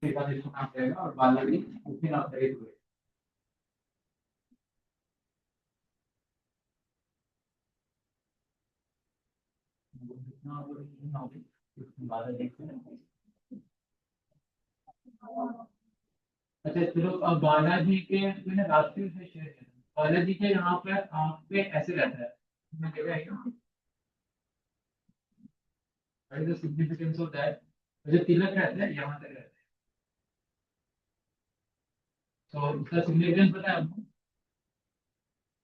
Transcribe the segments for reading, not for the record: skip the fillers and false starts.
इसको नाम रहेगा और बालाजी उसी नाम से हुए। बालाजी। अच्छा चलो, अब बालाजी के मैंने राष्ट्रीय से शेयर किया था। बालाजी के यहाँ पे आँख पे ऐसे रहता है। तुमने देखा है क्या? What is the significance of that? जो तिलक रहता है यहाँ तक रहता है। तो उसका सिग्निफिकेंस पता है आपको?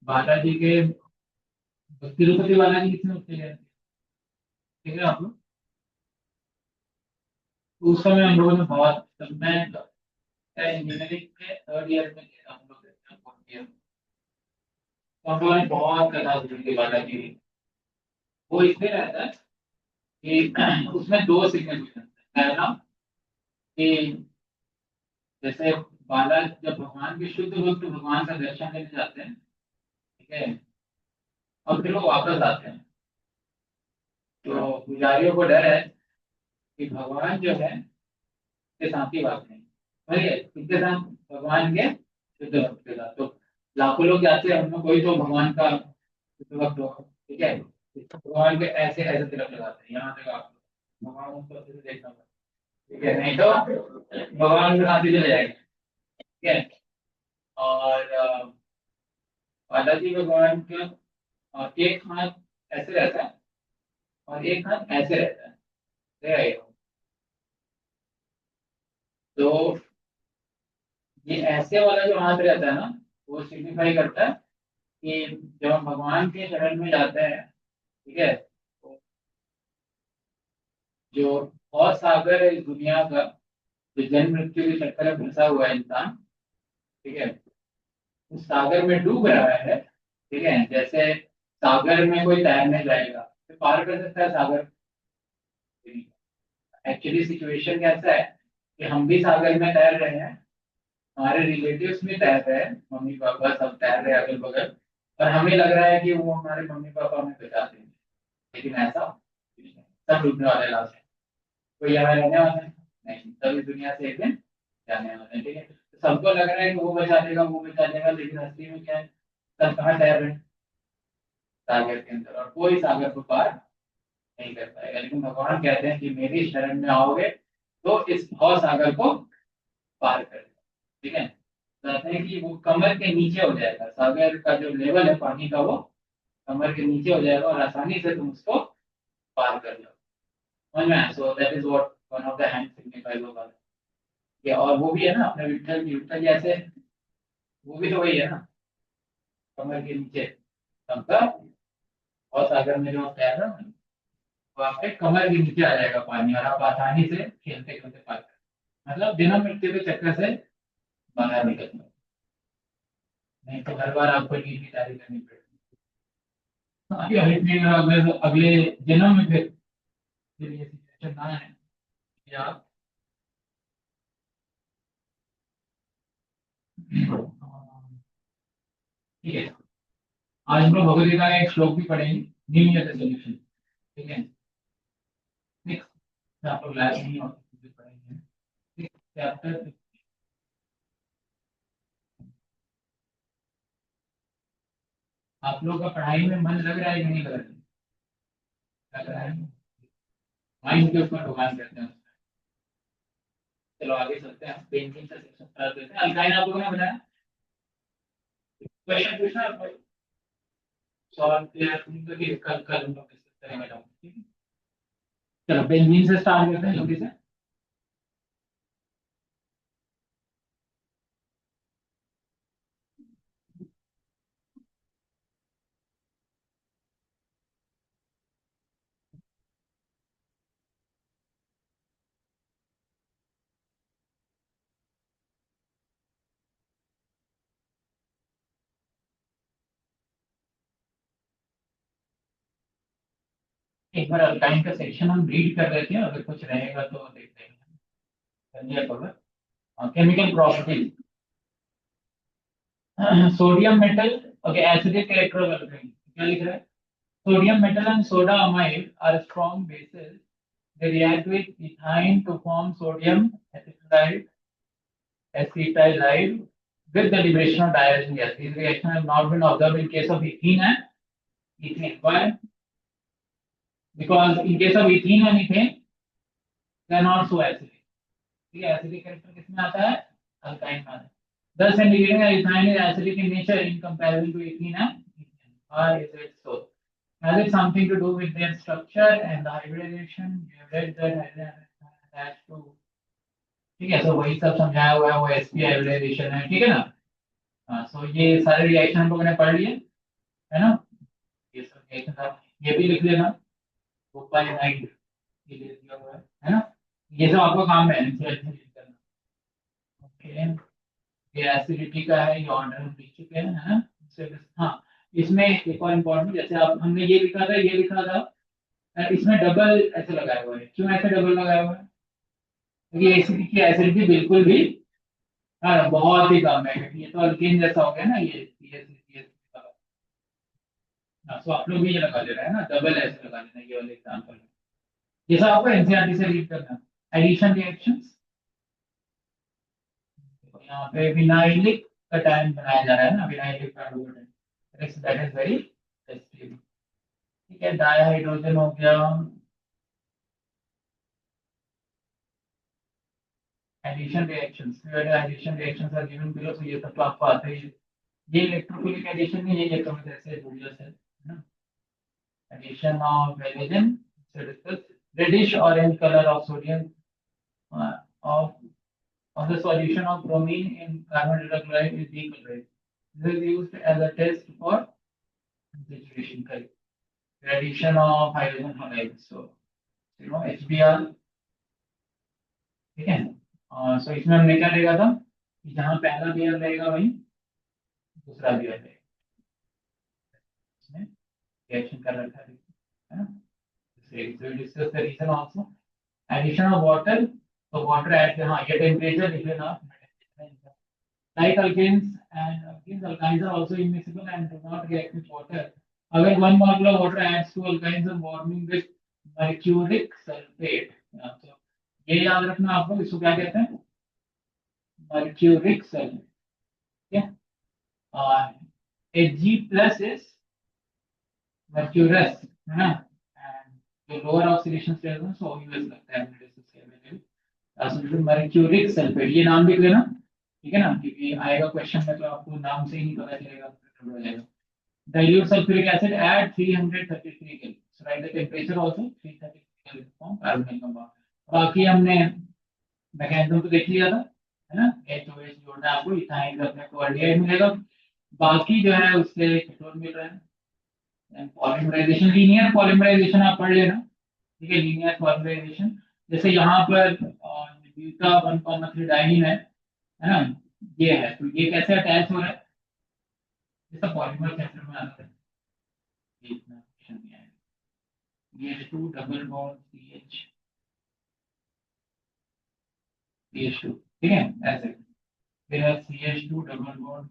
बालाजी के तिरुपति बालाजी कितने उठते हैं? ठीक है आप लोग। तो उस समय हम लोगों ने बहुत, तब मैं इंजीनियरिंग के थर्ड ईयर में थे, हम लोग फोर्थ ईयर। तो हम लोगों ने बहुत कथा सुनी थी बालाजी की। वो इसलिए रहता है कि उसमें दो सिग्निफिकेंस है। पहला कि जैसे बाला जब भगवान के शुद्ध भक्त भगवान का दर्शन करने जाते हैं, ठीक है, और फिर वो वापस आते हैं, तो पुजारियों को डर है कि भगवान जो है के साथ ही बात नहीं, वही है किसके साथ? भगवान के शुद्ध भक्त के साथ। तो लाखों लोग जाते हैं, उनमें कोई तो भगवान का शुद्ध भक्त हो, ठीक है, तो भगवान के ऐसे ऐसे तिलक लगाते हैं यहाँ तक आप भगवान उसको अच्छे से देखना पड़ता है, ठीक है, नहीं तो भगवान के साथ ही चले जाएंगे, ठीक है। और बालाजी भगवान का एक हाथ ऐसे रहता है और एक हाथ ऐसे रहता है, ठीक है? तो ये ऐसे वाला जो हाथ रहता है ना, वो सिग्निफाई करता है कि जब हम भगवान के शरण में जाते हैं, ठीक है, तो जो और सागर है इस दुनिया का, जो जन्म मृत्यु के चक्कर में फंसा हुआ है इंसान, ठीक है, उस सागर में डूब रहा है, ठीक है, जैसे सागर में कोई तैरने जाएगा तो पार कर सकता है सागर। एक्चुअली सिचुएशन कैसा है कि हम भी सागर में तैर रहे हैं, हमारे रिलेटिव्स भी तैर रहे हैं, मम्मी पापा सब तैर रहे हैं अगल बगल, और हमें लग रहा है कि वो हमारे मम्मी पापा हमें बचा देंगे, लेकिन ऐसा कुछ नहीं। सब डूबने वाले लास्ट है। कोई यहाँ रहने वाला है नहीं, सब इस दुनिया से एक दिन जाने वाले हैं, ठीक है। तो सबको लग रहा है कि वो बचा देगा वो बचा देगा, लेकिन असली में क्या है? सब कहाँ तैर रहे हैं? सागर के अंदर, और कोई सागर को पार नहीं कर पाएगा। लेकिन भगवान कहते हैं कि मेरी शरण में आओगे तो इस भव सागर को पार कर, ठीक है। कहते हैं कि वो कमर के नीचे हो जाएगा, सागर का जो लेवल है पानी का वो कमर के नीचे हो जाएगा और आसानी से तुम उसको पार कर लो। समझ में आया? So that is what one of the hand signifies होगा। ये और वो भी है ना अपने विठल की, विठल जैसे वो भी तो वही है ना, कमर के नीचे सबका। और सागर में जो आप तैर रहे हो ना, वो आपके कमर के नीचे आ जाएगा पानी और आप आसानी से खेलते खेलते पार कर, मतलब बिना मृत्यु के चक्कर से बाहर निकल जाओ। नहीं तो हर बार आपको नीट की तैयारी करनी पड़ेगी। अभी अगले अगले जन्म में फिर ये सिचुएशन ना है कि आप ठीक है। आज हम लोग भगवद गीता का एक श्लोक भी पढ़ेंगे, न्यू ईयर सोल्यूशन, ठीक है। नेक्स्ट आप लोग लाइव नहीं और भी पढ़ेंगे चैप्टर। आप लोग का पढ़ाई में मन लग रहा है कि नहीं लग रहा है? लग रहा है। माइंड के ऊपर भगवान करते हैं। चलो आगे चलते हैं, पेंटिंग का सेक्शन स्टार्ट करते हैं। अल्काइन आप लोगों ने बताया, क्वेश्चन पूछना आपको, सॉल्व क्लियर करके कल कल हम लोग डिस्कस करेंगे डाउट, ठीक है। चलो बेंजीन से स्टार्ट करते हैं जल्दी से। एक बार अल्काइन का सेक्शन हम रीड कर लेते हैं, अगर कुछ रहेगा तो देखते हैं। कर लिया cover. Chemical properties, sodium metal, okay, acidic character क्या लिख रहा है? Sodium metal and soda amide are strong basis they react with ethyne to form sodium acetylide with the liberation of dihydrogen gas. These reactions have not been observed in case of ethene and ethane. Why? Because in case of ethene and ethane, they are not so acidic. ठीक है, acidic character किसमें आता है? Alkyne में आता है. Thus indicating that ethane is acidic in nature in comparison to ethene and ethane. Why is it so? Has it something to do with their structure and the hybridization? You have read that hybridization attached to. ठीक है, तो वही सब समझाया हुआ है, वो sp hybridisation है, ठीक है ना. हाँ, सो ये सारे रिएक्शन हम लोगों ने पढ़ लिए, है ना. ये सब रिएक्शन था, ये भी लिख लेना. प्रोपाइनाइड ये लिख दिया हुआ है ना. ये सब आपका काम है एनसीईआरटी से लिख करना. ओके, ये एसिडिटी का है, ये ऑर्डर हम लिख चुके हैं, है ना. हाँ, इसमें एक और इम्पोर्टेंट, जैसे आप हमने ये लिखा था, ये लिखा था, इसमें डबल ऐसे लगाया हुआ है. क्यों ऐसे डबल लगाया हुआ है? क्योंकि एसिडिटी की एसिडिटी बिल्कुल भी, हाँ, बहुत ही कम है, क्योंकि ये तो अल्केन जैसा हो गया ना, ये तो आप लोग भी ये लगा ले रहे हैं ना, डबल ऐसे लगा लेना, ये वाले एग्जांपल. ये सब आपको एनसीईआरटी से रीड करना. एडिशन रिएक्शंस, यहाँ पे विनाइलिक कटायन बनाया जा रहा है ना, vinylic carbonate, that is very stable. ठीक है, डायहाइड्रोजन हो गया. Addition reactions, addition reactions are given below, तो ये सब तो आपको आता ही है. ये इलेक्ट्रोफिलिक एडिशन नहीं है, ये तो जैसे डुअलस है ना. Addition of hydrogen, so discuss reddish orange color of sodium of the solution of bromine in carbon tetrachloride is decolorized. This is used as a test for saturation curve. Addition of hydrogen halide, so you know HBr. ठीक है. सो इसमें हमने क्या देखा था कि जहाँ पहला पेयर रहेगा वही दूसरा पेयर रहेगा, इसमें रिएक्शन कर रखा है ना. So we discuss the reason also. Addition of water, so water at हाँ ये temperature लिख लेना. Like alkanes and alkynes are also immiscible and do not react with water. अगर 1 molecule of water adds to alkynes and warming with mercuric sulfate, तो ये याद रखना आप लोग, इसको क्या कहते हैं? Mercuric sulfate. ठीक है. Hg plus is mercurous, है ना. जो लोअर ऑक्सीडेशन स्टेज में सो OUS लगता है, मर्क्यूरिक सल्फेट, ये नाम लिख लेना. ठीक है ना, क्योंकि आएगा क्वेश्चन में तो आपको नाम से ही नहीं पता चलेगा, हो जाएगा. Dilute sulphuric acid at 333 kelvin, so right the temperature also 333 kelvin for carbon compound. बाकी हमने मैकेनिज्म तो देख लिया था, है ना. HOH जोड़ना है आपको, इथाइन का अपने को एल्डिहाइड मिलेगा, बाकी जो है उससे केटोन मिल रहा है. पॉलीमराइजेशन, लीनियर पॉलीमराइजेशन आप पढ़ लेना. ठीक है, लीनियर पॉलीमराइजेशन, जैसे यहाँ पर ब्यूटा 1,3 डाइनीन है ना. ये है, तो ये कैसे अटैच हो रहा है, जैसा पॉलीमर चैप्टर में आता है. ये इतना क्वेश्चन नहीं आएगा. ये 2 डबल बॉन्ड CH2, ठीक है, ऐसे. फिर है CH2 डबल बॉन्ड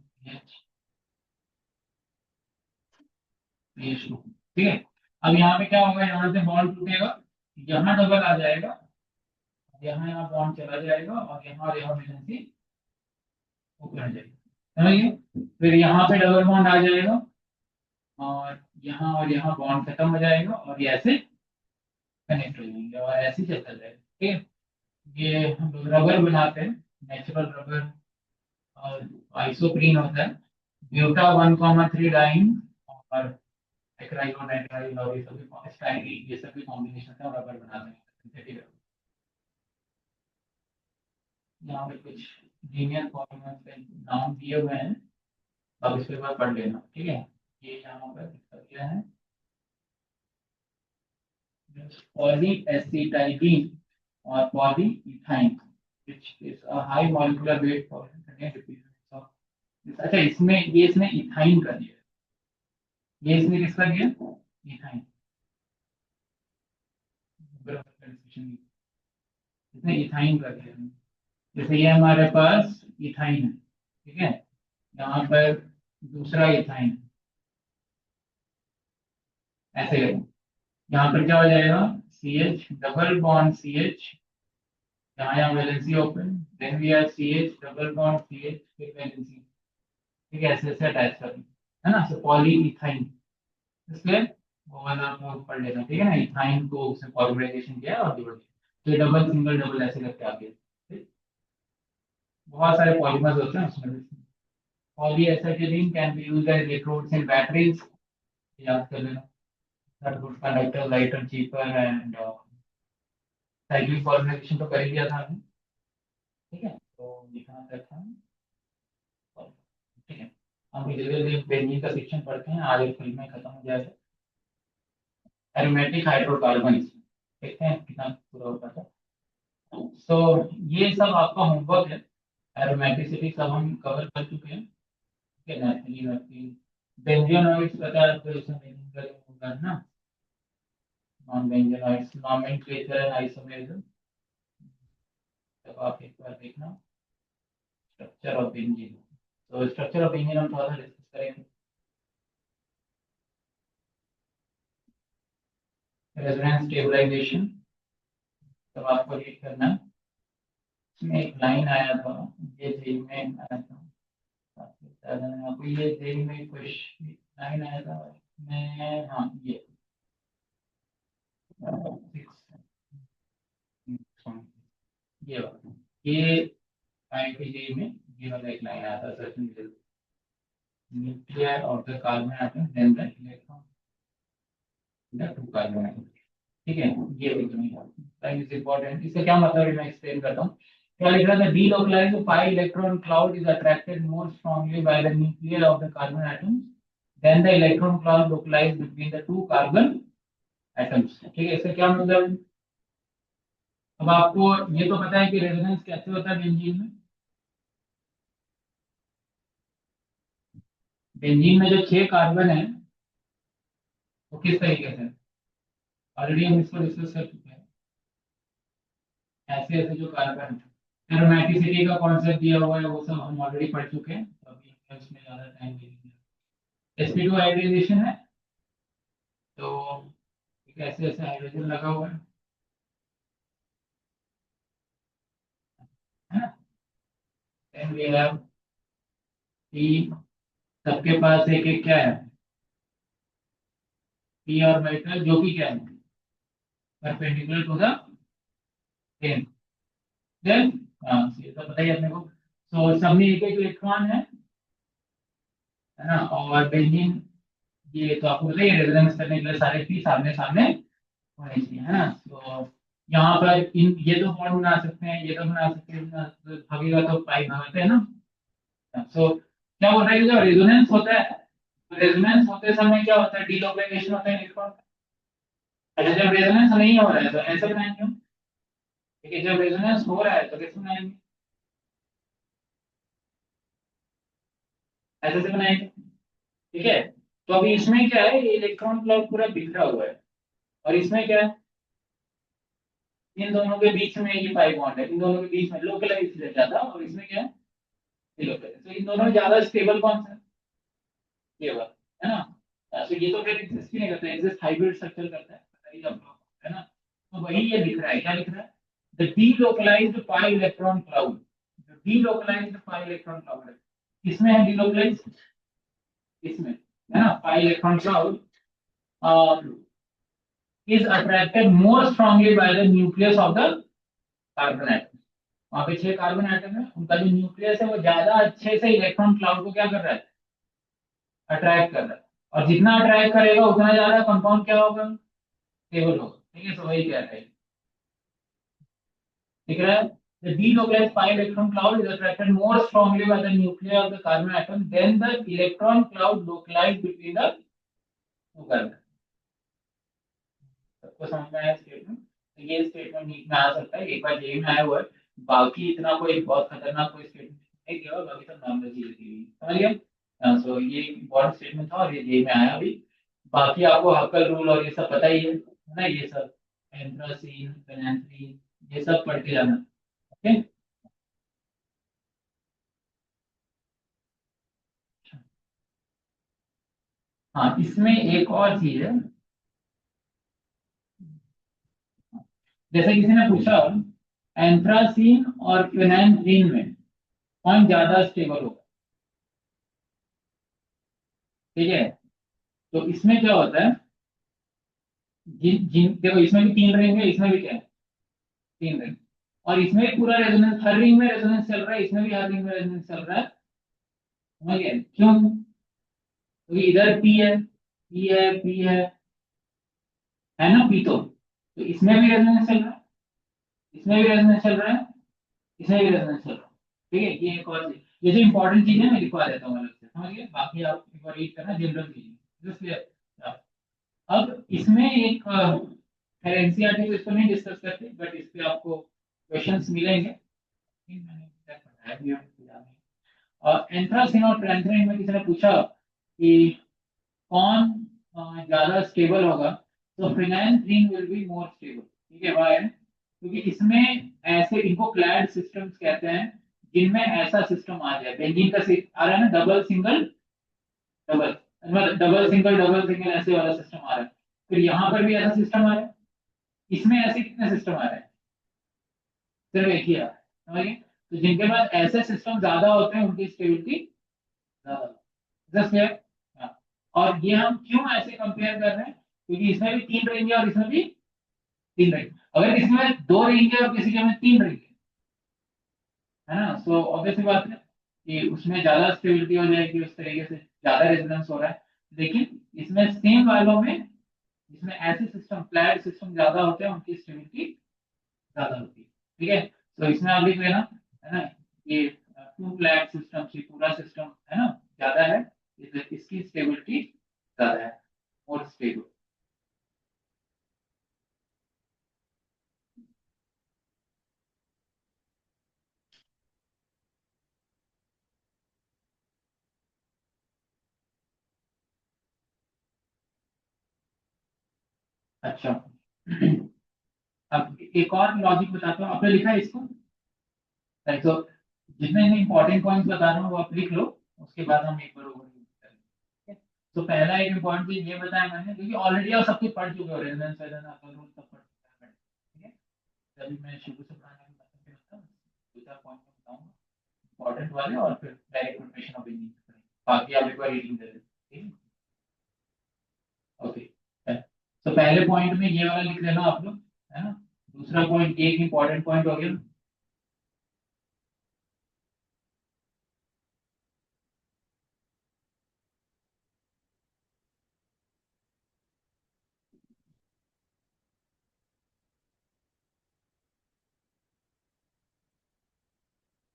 CH2, ठीक है. अब यहाँ पे क्या होगा, यहाँ से बॉन्ड टूटेगा, यहाँ डबल आ जाएगा, यहाँ बॉन्ड चला जाएगा, और यहाँ वैलेंसी ऊपर आ जाएगी, समझिए. फिर यहाँ पे डबल बॉन्ड आ जाएगा, और यहाँ बॉन्ड खत्म हो जाएगा, और ये ऐसे कनेक्ट हो जाएंगे, और ऐसे ही चलता जाएगा. ठीक है, ये हम लोग रबर बनाते हैं, नेचुरल रबर, और आइसोप्रीन होता है, ब्यूटा 1,3 डाइन और एक्राइलोनाइट्राइल, और ये सभी स्टाइरीन, ये सभी कॉम्बिनेशन से रबर बनाते हैं, सिंथेटिक रबर. यहाँ पे कुछ लीनियर पॉलीमर्स के नाम दिए हुए हैं, अब इसके बाद पढ़ लेना. ठीक है, ये यहाँ पर दिया है पॉलीएसिटाइलीन और पॉलीइथाइन, which is a high molecular weight for. अच्छा, इसने इथाइन कर दिया, ये इसने किसका दिया, इथाइन. इसने इथाइन कर दिया. जैसे ये हमारे पास इथाइन है, ठीक है, यहाँ पर दूसरा इथाइन ऐसे, यहाँ पर क्या हो जाएगा, CH double bond CH, यहाँ valency open, then we have CH double bond CH फिर वैलेंसी, ठीक है, ऐसे ऐसे अटैच कर, है ना। सो पॉली इथाइन, इसलिए वो वाला आप लोग पढ़ लेना, ठीक है ना। इथाइन को उसने पॉलीमराइजेशन किया और जोड़ दिया, तो ये डबल सिंगल डबल ऐसे करके आ गया, ठीक? बहुत सारे पॉलीमर्स होते हैं उसमें। Polyacetylene can be used as electrodes in batteries, याद कर लेना। that good conductor, lighter, cheaper and cyclic polymerization तो कर ही दिया था हमने, ठीक है। तो लिखना था, ठीक है। हम धीरे धीरे बेंजीन का सेक्शन पढ़ते हैं, आज एक फिल्म में खत्म हो जाएगा। एरोमेटिक हाइड्रोकार्बन, देखते हैं कितना पूरा होता है। सो ये सब आपका होमवर्क है। एरोमेटिसिटी सब हम कवर कर चुके हैं, ठीक है। नेपथलीन वेपथलीन बेंजोनॉइड्स पता है आपको, इसमें मीनिंग का जो होगा ना, नॉन बेंजोनॉइड्स नॉमेनक्लेचर एंड आइसोमेरिज्म, तब आप एक बार देखना स्ट्रक्चर ऑफ बेंजीन। तो स्ट्रक्चर ऑफ बेंजीन हम थोड़ा सा डिस्कस करेंगे। रेजोनेंस स्टेबलाइजेशन, तब आपको रीड करना है। इसमें एक लाइन आया था, ये जेई में आया था, काफी ज्यादा है, आपको ये जेई में क्वेश्चन लाइन आया था मैं, हाँ ये 6, ये वाला, ये आईपीजे में ये वाला एक लाइन आया था, certain nuclear of the carbon atom then the electron the two carbon atom, ठीक है। ये लाइन इज इंपॉर्टेंट, इसका क्या मतलब है मैं एक्सप्लेन करता हूँ। क्या लिख रहा था, delocalized pi electron cloud is attracted more strongly by the nuclei of the carbon atoms than the electron cloud localized between the two carbon atoms, ठीक है। इसका क्या मतलब है? अब आपको ये तो पता है कि रेजोनेंस कैसे होता है बेंजीन में। बेंजीन में जो 6 कार्बन है वो किस तरीके से, ऑलरेडी हम इसको डिस्कस कर चुके हैं। ऐसे ऐसे जो कार्बन है, एरोमेटिसिटी का कॉन्सेप्ट दिया हुआ है, वो सब हम ऑलरेडी पढ़ चुके हैं, तो अभी हमें उसमें ज्यादा टाइम नहीं है। sp2 हाइब्रिडाइजेशन है, तो एक ऐसे ऐसे हाइड्रोजन लगा हुआ है ना। देन वी हैव पी, सबके पास एक एक क्या है, पी ऑर्बिटल, जो कि क्या है, perpendicular to the plane. Then हाँ, ये तो पता ही है अपने को। सो सब में एक एक इलेक्ट्रॉन है ना। और बेंजीन, ये तो आपको पता ही है, रेजोनेंस करने के लिए सारे पी सामने सामने होने चाहिए, है ना। तो यहाँ पर इन ये तो बॉन्ड बना सकते हैं, ये तो बना सकते हैं, तो भागेगा तो पाई भागते हैं ना। सो क्या होता है कि जब रेजोनेंस होता है, रेजोनेंस होते समय क्या होता है, डीलोकलाइजेशन होता है इलेक्ट्रॉन। अच्छा, जब रेजोनेंस नहीं हो रहा है तो ऐसे बनाएंगे हम, ठीक है। जब रेजोनेंस हो रहा है तो कैसे बनाएंगे, ऐसे से बनाएंगे, ठीक है। तो अभी इसमें क्या है, ये इलेक्ट्रॉन क्लाउड पूरा बिखरा हुआ है, और इसमें क्या है, इन दोनों के बीच में ये पाई बॉन्ड है, इन दोनों के बीच में लोकलाइज रह जाता, और इसमें क्या है, डिलोकलाइज। तो इन दोनों में ज्यादा स्टेबल कौन सा है, ये वाला, है ना। तो ये तो फिर एग्जिस्ट ही नहीं करता, एग्जिस्ट हाइब्रिड स्ट्रक्चर करता है, बताइए आप लोग, है ना। तो वही ये लिख रहा है, क्या लिख रहा है, the delocalised pi electron cloud, जो डीलोकलाइज्ड पाई इलेक्ट्रॉन क्लाउड है, किसमें है डीलोकलाइज, इसमें, है ना। Pi electron cloud is attracted more strongly by the nucleus of the carbon atom। वहां पे 6 कार्बन एटम है, उनका जो न्यूक्लियस है वो ज्यादा अच्छे से इलेक्ट्रॉन क्लाउड को क्या कर रहा है, अट्रैक्ट कर रहा है। और जितना अट्रैक्ट करेगा उतना ज्यादा कंपाउंड क्या होगा, स्टेबल होगा, ठीक है। तो वही कह रहा है, ठीक है। The delocalized pi electron cloud is attracted more strongly by the nuclei of the carbon atom than the electron cloud localized between the two carbon। सबको समझ में आया स्टेटमेंट, तो ये स्टेटमेंट नीट में आ सकता है, एक बार जेई में आया हुआ है। बाकी इतना कोई बहुत खतरनाक कोई स्टेटमेंट नहीं दिया हुआ, बाकी सब नॉर्मल चीजें दी हुई समझ गया। सो ये इम्पोर्टेंट स्टेटमेंट था और ये जेई में आया अभी। बाकी आपको हक्कल रूल और ये सब पता ही है ना, ये सब एंथ्रासीन फेनेंथ्रीन ये सब पढ़ के जाना, ओके। हाँ, इसमें एक और चीज है, जैसे किसी ने पूछा एंथ्रासीन और फिनाइनफ्रीन में कौन ज्यादा स्टेबल होगा, ठीक है। तो इसमें क्या होता है, जिन जिन देखो इसमें भी तीन रिंग है, इसमें भी क्या है, तीन रिंग। और इसमें पूरा रेजोनेंस, हर रिंग में रेजोनेंस चल रहा है, इसमें भी हर रिंग में रेजोनेंस चल रहा है। समझ गए क्यों? क्योंकि इधर पी है, पी है, पी है ना, पी तो इसमें भी रेजोनेंस चल रहा है, इसमें भी रेजोनेंस चल रहा है, इसमें भी रेजोनेंस चल रहा है। ठीक है, ये एक और चीज, ये जो इंपॉर्टेंट चीज है मैं लिखवा देता हूँ अलग से, समझ गए। बाकी आप एक बार रीड करना, जनरल चीज इसलिए। अब इसमें एक एनसीईआरटी को इसको नहीं डिस्कस करते, बट इस पे आपको क्वेश्चंस मिलेंगे। मैंने पढ़ाया भी है। और एंथ्रासिन और ट्रांथेनिन में किसी ने पूछा कि कौन ज्यादा स्टेबल होगा, तो फिनाइनफ्रीन विल बी मोर स्टेबल। ठीक है, वाई? क्योंकि इसमें ऐसे, इनको क्लैड सिस्टम्स कहते हैं, जिनमें ऐसा सिस्टम आ जाए, बेंजीन का आ रहा है ना, डबल सिंगल डबल, मतलब डबल सिंगल ऐसे वाला सिस्टम आ रहा है। फिर यहाँ पर भी ऐसा सिस्टम आ रहा है, इसमें ऐसे कितने सिस्टम आ रहे हैं, सिर्फ एक ही आ रहा है। समझिए, तो जिनके पास ऐसे सिस्टम ज्यादा होते हैं उनकी स्टेबिलिटी ज्यादा। जस्ट है। हाँ। और ये हम क्यों ऐसे कंपेयर कर रहे हैं, क्योंकि इसमें भी तीन रेंज है और इसमें भी तीन रेंज। अगर किसी में दो रेंज है और किसी के में तीन रेंज है ना, सो ऑब्वियसली बात है कि उसमें ज्यादा स्टेबिलिटी हो जाएगी, उस तरीके से ज्यादा रेजोनेंस हो रहा है। लेकिन इसमें सेम वालों में, इसमें ऐसे सिस्टम, फ्लैट सिस्टम ज्यादा होते हैं, उनकी स्टेबिलिटी ज्यादा होती है। ठीक है, तो इसमें आप लिख लेना, है ना, ये टू फ्लैट सिस्टम से पूरा सिस्टम है ना ज्यादा है, इसकी स्टेबिलिटी ज्यादा है, और स्टेबल। अच्छा। अब एक और लॉजिक बताता हूँ, आपने लिखा है इसको? तो जितने इंपॉर्टेंट पॉइंट्स बता रहा हूँ वो आप लिख लो, उसके बाद हम एक बार ओवरव्यू करेंगे। तो पहला एक इम्पोर्टेंट चीज ये बताया मैंने, क्योंकि ऑलरेडी आप सब कुछ पढ़ चुके हो, रेजोनेंस वेजोनेंस असल रूल सब पढ़ चुके हैं। ठीक है, तभी मैं शुरू से पढ़ाने में मतलब करता हूँ, दो चार पॉइंट में बताऊंगा इंपॉर्टेंट वाले, और फिर डायरेक्ट प्रिपरेशन ऑफ इंजीनियरिंग करेंगे, बाकी आप एक बार रीडिंग दे दें। ठीक है, ओके। तो पहले पॉइंट में ये वाला लिख लेना आप लोग, है ना। दूसरा पॉइंट, ये एक इंपॉर्टेंट पॉइंट हो गया।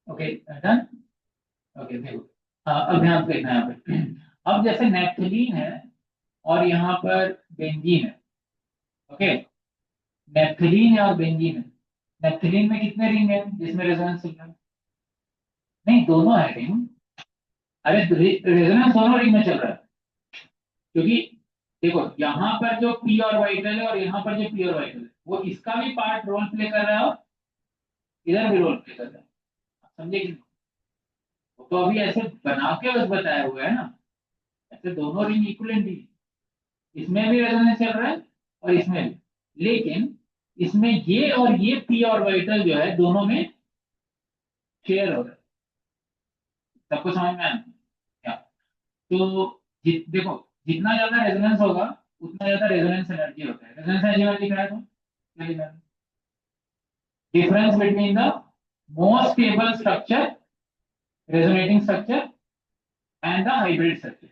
Okay, done. ओके, देखो, अब ध्यान से देखना है यहाँ पे। अब जैसे नेफ्थलीन है और यहाँ पर बेंजीन है। ओके, नेफ्थलीन है और बेंजीन है। नेफ्थलीन में कितने रिंग है जिसमें रेजोनेंस चल रहा है? नहीं, दोनों है रिंग। अरे रेजोनेंस दोनों रिंग में चल रहा है, क्योंकि देखो यहाँ पर जो पी और वाइटल है और यहाँ पर जो पी और वाइटल है, वो इसका भी पार्ट रोल प्ले कर रहा है और इधर भी रोल प्ले कर रहा है। आप समझे कि नहीं? वो तो अभी ऐसे बना के बस बताया हुआ है ना, ऐसे दोनों रिंग इक्वलेंट ही, इसमें भी रेजोनेंस चल रहा है और इसमें भी। लेकिन इसमें ये और ये पी और वाइटल जो है, दोनों में शेयर हो रहा है। सबको समझ में आया क्या? तो देखो, जितना ज्यादा रेजोनेंस होगा उतना ज्यादा रेजोनेंस एनर्जी होता है। रेजोनेंस एनर्जी में लिख रहा है, तो क्या लिख रहा है? Difference between the most stable structure, resonating structure, and the hybrid structure.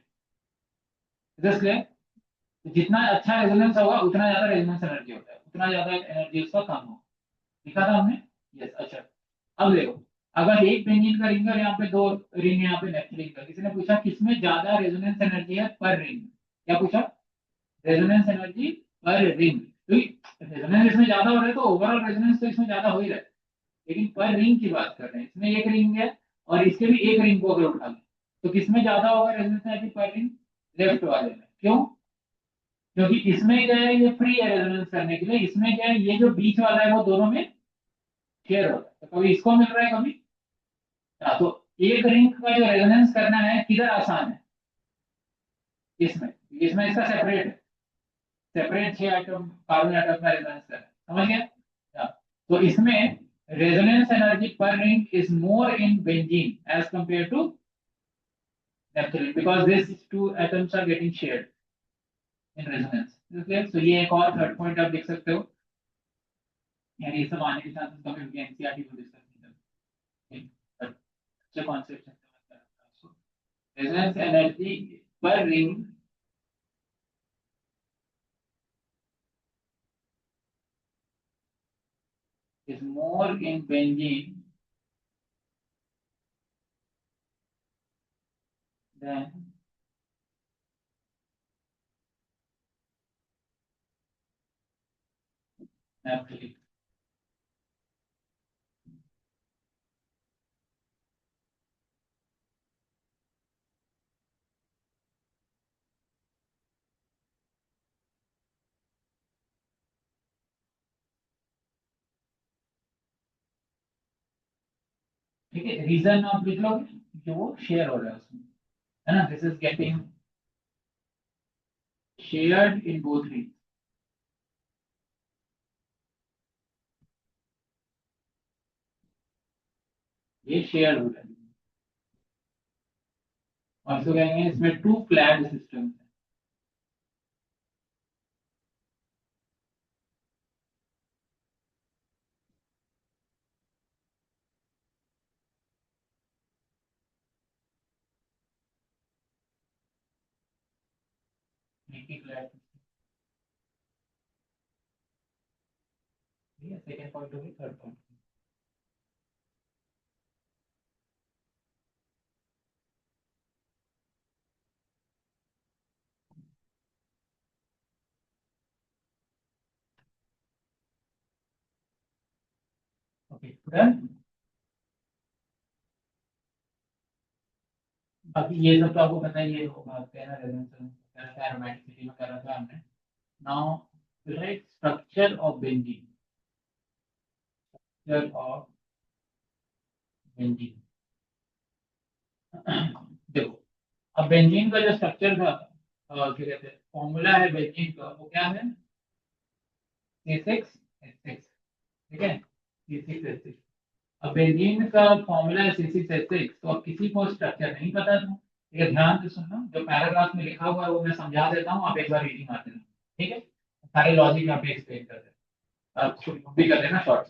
Just clear? तो जितना अच्छा रेजोनेंस होगा उतना ज्यादा रेजोनेंस एनर्जी होता है, उतना ज्यादा एनर्जी उसका कम होगा। लिखा था हमने? यस, अच्छा। अब देखो, अगर एक बेंजीन का रिंग है और यहाँ पे दो रिंग है, यहाँ पे नेप्थलीन का, किसी ने पूछा किसमें ज्यादा रेजोनेंस एनर्जी है पर रिंग, क्या पूछा? Resonance energy per ring. तो रेजोनेंस इसमें ज्यादा हो रहा है तो ओवरऑल रेजोनेंस तो इसमें ज्यादा हो ही रहा है, लेकिन पर रिंग की बात कर रहे हैं। इसमें एक रिंग है और इसके भी एक रिंग को अगर उठा लें, तो किसमें ज्यादा होगा resonance energy per ring? Left वाले में। क्यों? क्योंकि इसमें क्या है, ये फ्री है रेजोनेंस करने के लिए, इसमें क्या है, ये जो बीच वाला है वो दोनों में शेयर हो रहा है, तो कभी इसको मिल रहा है कभी। हाँ, तो एक रिंग का जो रेजोनेंस करना है किधर आसान है? इसमें। इसमें इसका सेपरेट है, सेपरेट 6 एटम कार्बन एटम का रेजोनेंस करना है। समझ गया? तो इसमें resonance energy per ring is more in benzene as compare to naphthalene because this two atoms are getting shared in resonance. Okay, तो ये एक और थर्ड पॉइंट आप देख सकते हो, यानी ये सब आने के चांसेस कम है एनसीईआरटी को डिस्कस नहीं करते, अच्छे कॉन्सेप्ट है। Resonance energy per ring is more in benzene than naphthalene। ठीक है, रीजन आप लिख लोगे कि वो शेयर हो रहा है उसमें, है ना, this is getting shared in both ring, ये शेयर हो रहा है। और इसको कहेंगे इसमें टू फ्लैट सिस्टम है, एक ही फ्लैट सिस्टम। ठीक है, सेकंड पॉइंट हो गया, थर्ड पॉइंट। Okay done. बाकी ये सब तो आपको पता ही है, वो बात है ना, रेजोनेंस एरोमेटिसिटी में कर रहा था हमने। Now right, structure of benzene, structure of benzene. देखो, अब बेंजीन का जो स्ट्रक्चर था, क्या कहते हैं, फॉर्मूला है बेंजीन का, वो क्या है, C6H6। ठीक है, C6H6। अब बेंजीन का फॉर्मूला है C6H6, तो अब किसी को स्ट्रक्चर नहीं पता था, ठीक है, ध्यान से सुनना, जो पैराग्राफ में लिखा हुआ है वो मैं समझा देता हूँ, आप एक बार रीडिंग मार देना। ठीक है, सारे लॉजिक यहाँ पे एक्सप्लेन कर देते हैं, आप खुद भी कर लेना शॉर्ट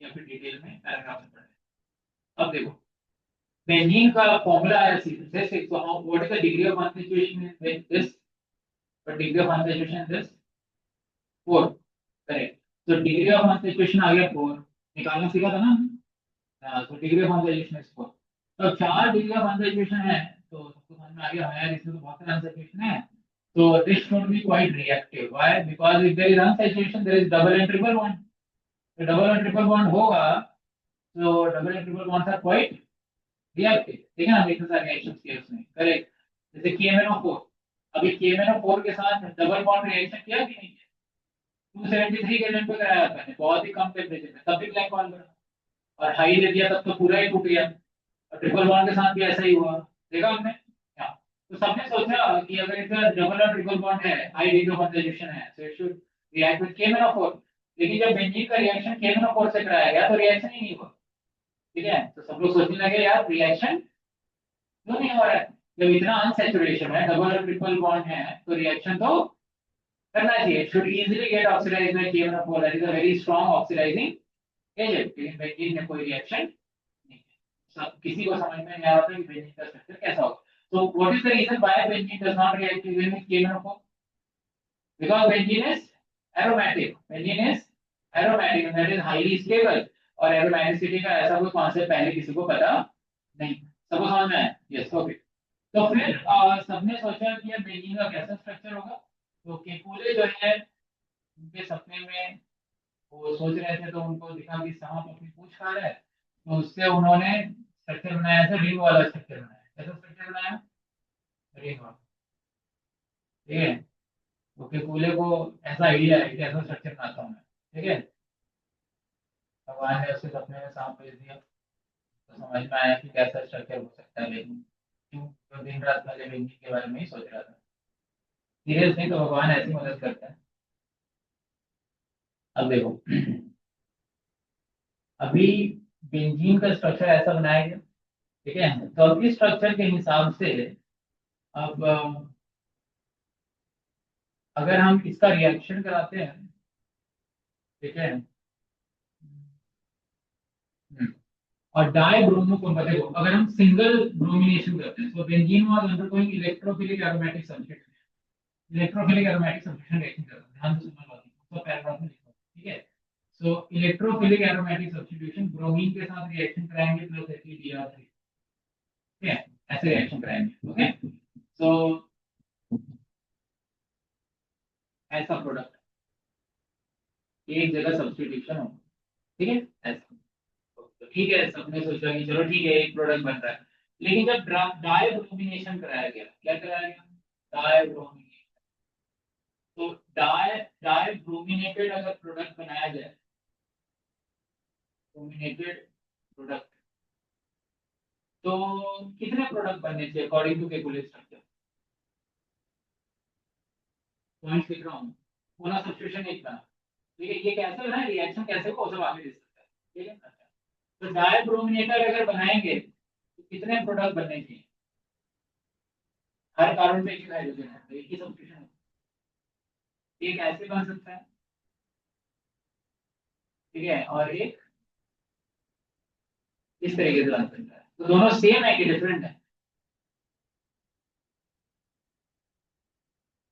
या फिर डिटेल में पैराग्राफ में पढ़ना। अब देखो, बेंजीन का फॉर्मूला है C6H6, तो हम what is the degree of constitution in this, but degree of concentration is 4, correct. तो डिग्री ऑफ कॉन्सेंट्रेशन आ गया 4, निकालना सीखा था ना। तो डिग्री ऑफ कॉन्सेंट्रेशन इज 4, तो 4 डिग्री ऑफ कॉन्सेंट्रेशन है, तो सबको समझ में आ गया हमारे इसमें तो बहुत सारे कॉन्सेंट्रेशन है। तो this should be quite reactive, why, because if there is unsaturation there is double and triple bond, तो डबल एंड ट्रिपल बॉन्ड होगा, तो double and triple bonds are quite reactive. ठीक है ना, इतने सारे रिएक्शंस किए उसने, करेक्ट। जैसे KMnO4, अभी KMnO4 के साथ डबल बॉन्ड रिएक्शन किया कि नहीं, 273 केल्विन पे कराया था मैंने, बहुत ही कम टेम्परेचर में, तब भी ब्लैक बॉल बना। और हाई दे दिया तब तो पूरा ही टूट गया। और ट्रिपल बॉन्ड के साथ भी ऐसा ही हुआ, देखा हमने। हाँ, तो सबने सोचा कि अगर इसका डबल और ट्रिपल बॉन्ड है, हाई डिग्री ऑफ कॉन्सेंट्रेशन है, so it should react with KMnO4। लेकिन जब बेंजीन का रिएक्शन KMnO4 से कराया गया तो रिएक्शन ही नहीं हुआ। ठीक है, तो सब लोग सोचने लगे यार रिएक्शन क्यों नहीं हो रहा है, जब इतना अनसैचुरेशन है, डबल और ट्रिपल बॉन्ड है, तो रिएक्शन तो करना चाहिए, should easily get oxidized by KMnO4, that is a very strong oxidizing agent। लेकिन बेंजीन में कोई रिएक्शन नहीं है, सब किसी को समझ में नहीं आ रहा था कि बेंजीन का स्ट्रक्चर कैसा होगा। So what is the reason why benzene does not react with KMnO4? Because benzene is aromatic, benzene is aromatic and that is highly stable। और एरोमेटिसिटी का ऐसा कोई कॉन्सेप्ट पहले किसी को पता नहीं, सबको समझ में आया, यस ओके। तो फिर सबने सोचा कि यार बेंजीन का कैसा स्ट्रक्चर होगा, तो केकुले जो है उनके सपने में वो सोच रहे थे, तो उनको दिखा कि सांप अपनी पूंछ खा रहा है, तो उससे उन्होंने स्ट्रक्चर बनाया था, रिंग वाला स्ट्रक्चर बनाया। कैसा स्ट्रक्चर बनाया, रिंग वाला। ठीक है, तो केकुले को ऐसा आइडिया है कि ऐसा स्ट्रक्चर बनाता हूँ मैं। ठीक है, भगवान ने उसके सपने में सांप भेज दिया, तो समझ में आया कि कैसा स्ट्रक्चर हो सकता है, लेकिन क्यों, तो दिन रात पहले बेंजीन के बारे में ही सोच रहा था। सीरियस नहीं, तो भगवान ऐसी मदद करता है। अब देखो अभी बेंजीन का स्ट्रक्चर ऐसा बनाया गया, ठीक है। तो अब इस स्ट्रक्चर के हिसाब से अब अगर हम इसका रिएक्शन कराते हैं, ठीक है, और डाई ब्रोमो कंपैटिबल देखो, अगर हम सिंगल ब्रोमिनेशन करते हैं, सो benzene was undergoing electrophilic aromatic substitution, electrophilic aromatic substitution reaction कर रहा है, ध्यान से सुनना बात को, तो पैराग्राफ में लिखो, ठीक है। सो इलेक्ट्रोफिलिक एरोमेटिक सब्स्टिट्यूशन, ब्रोमीन के साथ रिएक्शन कराएंगे प्लस FeBr3, ठीक है, ऐसे रिएक्शन कराएंगे, ओके। सो ऐसा प्रोडक्ट एक जगह सब्स्टिट्यूशन हो, ठीक है, ऐसा। तो ठीक है, सबने सोचा कि चलो ठीक है एक प्रोडक्ट बन रहा है, लेकिन जब डाई ब्रोमिनेशन कराया गया, क्या कराया गया, डाई ब्रोमिनेशन। तो डाई डाई ब्रोमिनेटेड अगर प्रोडक्ट बनाया जाए, ब्रोमिनेटेड प्रोडक्ट, तो कितने प्रोडक्ट बनने चाहिए according to Kekule structure, point लिख रहा हूँ, पूरा सब्स्टिट्यूशन एक बना, ठीक है। ये कैसे बना, रिएक्शन कैसे हो सब आगे डिस्कस करते हैं, ठीक है। अच्छा, तो डाई ब्रोमिनेटर अगर बनाएंगे तो कितने प्रोडक्ट बनने चाहिए, हर कार्बन पे एक हाइड्रोजन है तो एक ही सब्स्टिट्यूशन, एक ऐसे बन सकता है, ठीक है, और एक इस तरीके से बन सकता है, तो दोनों सेम है कि डिफरेंट है,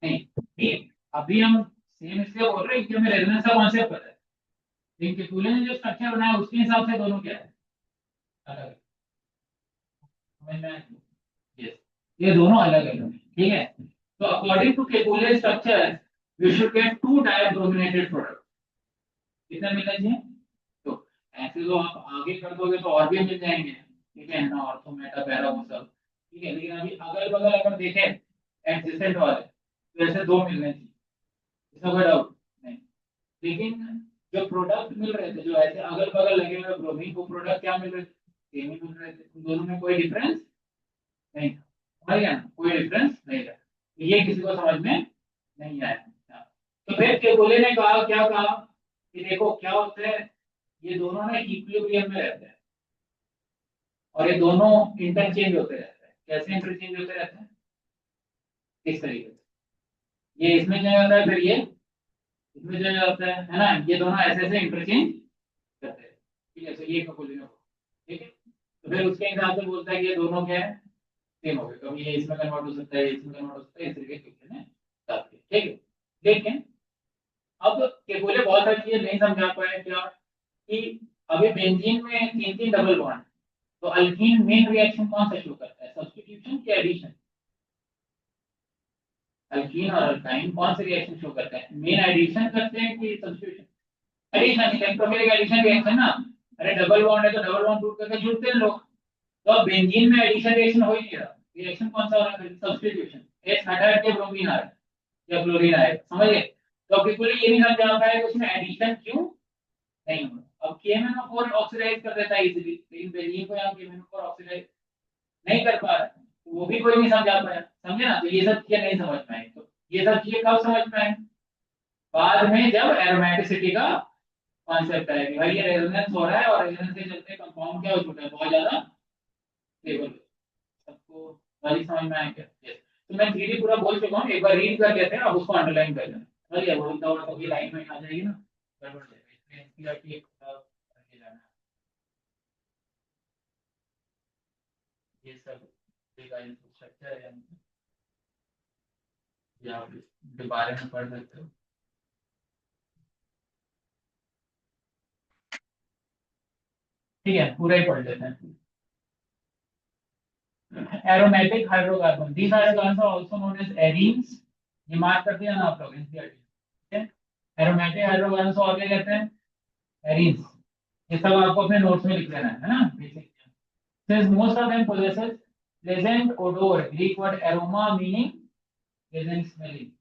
नहीं ठीक। अभी हम सेम इसलिए बोल रहे हैं कि हमें रेजोनेंस का कॉन्सेप्ट पता है, लेकिन केकुले ने जो स्ट्रक्चर बनाया उसके हिसाब से दोनों क्या है, अलग है, समझ में आया? Yes. ये दोनों अलग अलग है, ठीक है। तो according to Kekule structure we should get two dibrominated product, कितना मिलना चाहिए, तो ऐसे तो आप आगे कर दोगे तो और भी मिल जाएंगे, ठीक है ना, ऑर्थो मेटा पैरा वो सब, ठीक है। लेकिन अभी अगल बगल अगर देखें एडजेसेंट वाले, तो ऐसे दो मिलने चाहिए, इसमें कोई डाउट नहीं। लेकिन जो प्रोडक्ट मिल रहे थे, जो ऐसे अगल बगल लगे हुए ब्रोमीन को प्रोडक्ट क्या मिल रहे थे, सेम ही मिल रहे थे, उन दोनों में कोई डिफरेंस नहीं था, समझ गया ना, कोई डिफरेंस नहीं था, तो ये किसी को समझ में नहीं आया। तो फिर केकुले ने कहा, क्या कहा कि देखो क्या होता है, ये दोनों ना इक्विलिब्रियम में रहते हैं और ये दोनों इंटरचेंज होते रहते हैं, कैसे इंटरचेंज होते रहते हैं, इस तरीके से, ये इसमें चला जाता है, फिर ये इसमें चला जाता है ना, ये दोनों ऐसे ऐसे इंटरचेंज करते हैं, ठीक है। तो ये केकुले ने, ठीक है, तो फिर उसके हिसाब से बोलता है कि ये दोनों क्या है, सेम हो गए, कभी ये इसमें कन्वर्ट हो सकता है, ये इसमें कन्वर्ट हो सकता है, इस तरीके से केकुले ने बता दिया, ठीक है। लेकिन अब केकुले बहुत सारी चीजें नहीं समझा पाए, क्या कि अभी बेंजीन में तीन तीन डबल बॉन्ड, तो अल्कीन मेन रिएक्शन कौन सा शो करता है, सब्स्टिट्यूशन की एडिशन, अल्कीन और अल्काइन कौन से रिएक्शन शो करते हैं, मेन एडिशन करते हैं कि substitution, addition, electrophilic addition reaction ना, अरे डबल बॉन्ड है तो डबल बॉन्ड टूट करके जुड़ते हैं लोग, तो अब बेंजीन में एडिशन रिएक्शन हो ही नहीं रहा, रिएक्शन कौन सा हो रहा है, सब्स्टिट्यूशन, एक हटा के ब्रोमीन आ रहा है या क्लोरीन आएगा, समझ गए। तो बिल्कुल ये नहीं समझ आता है कि उसमें एडिशन क्यों नहीं हो रहा, अब KMnO4 ऑक्सीडाइज कर देता है इजीली, लेकिन बेंजीन को यहाँ KMnO4 ऑक्सीडाइज नहीं कर पा रहा है, तो वो भी कोई नहीं समझा पाया, समझे ना, तो ये सब चीजें नहीं समझ पाए, तो ये सब चीजें कब समझ पाए, बाद में जब एरोमेटिसिटी का कॉन्सेप्ट आएगा, भाई ये रेजोनेंस हो रहा है और रेजोनेंस के चलते कंपाउंड क्या हो चुका है, बहुत ज्यादा स्टेबल, सबको वाली समझ में आया क्या, yes. तो मैं थ्री पूरा बोल चुका हूँ, एक बार रीड कर लेते हैं, अब उसको अंडरलाइन कर लेना, समझ गया, वो इतना तो लाइन में आ जाएगी ना, गड़बड़ हो जाएगा, इसलिए NCERT एक करके जाना है, ये सब स्ट्रक्चर है, या आप इसके बारे में पढ़ सकते हो, ठीक है, पूरा ही पढ़ लेते हैं। Aromatic hydrocarbon, these hydrocarbon are also known as arenes, ये मार्क कर दिया ना आप लोग NCERT, ठीक है। एरोमेटिक हाइड्रोकार्बन को और क्या कहते हैं, एरीन्स, ये सब आपको अपने नोट्स में लिख लेना है ना, basic. Since most of them possesses pleasant odor, Greek word aroma meaning pleasant smelling,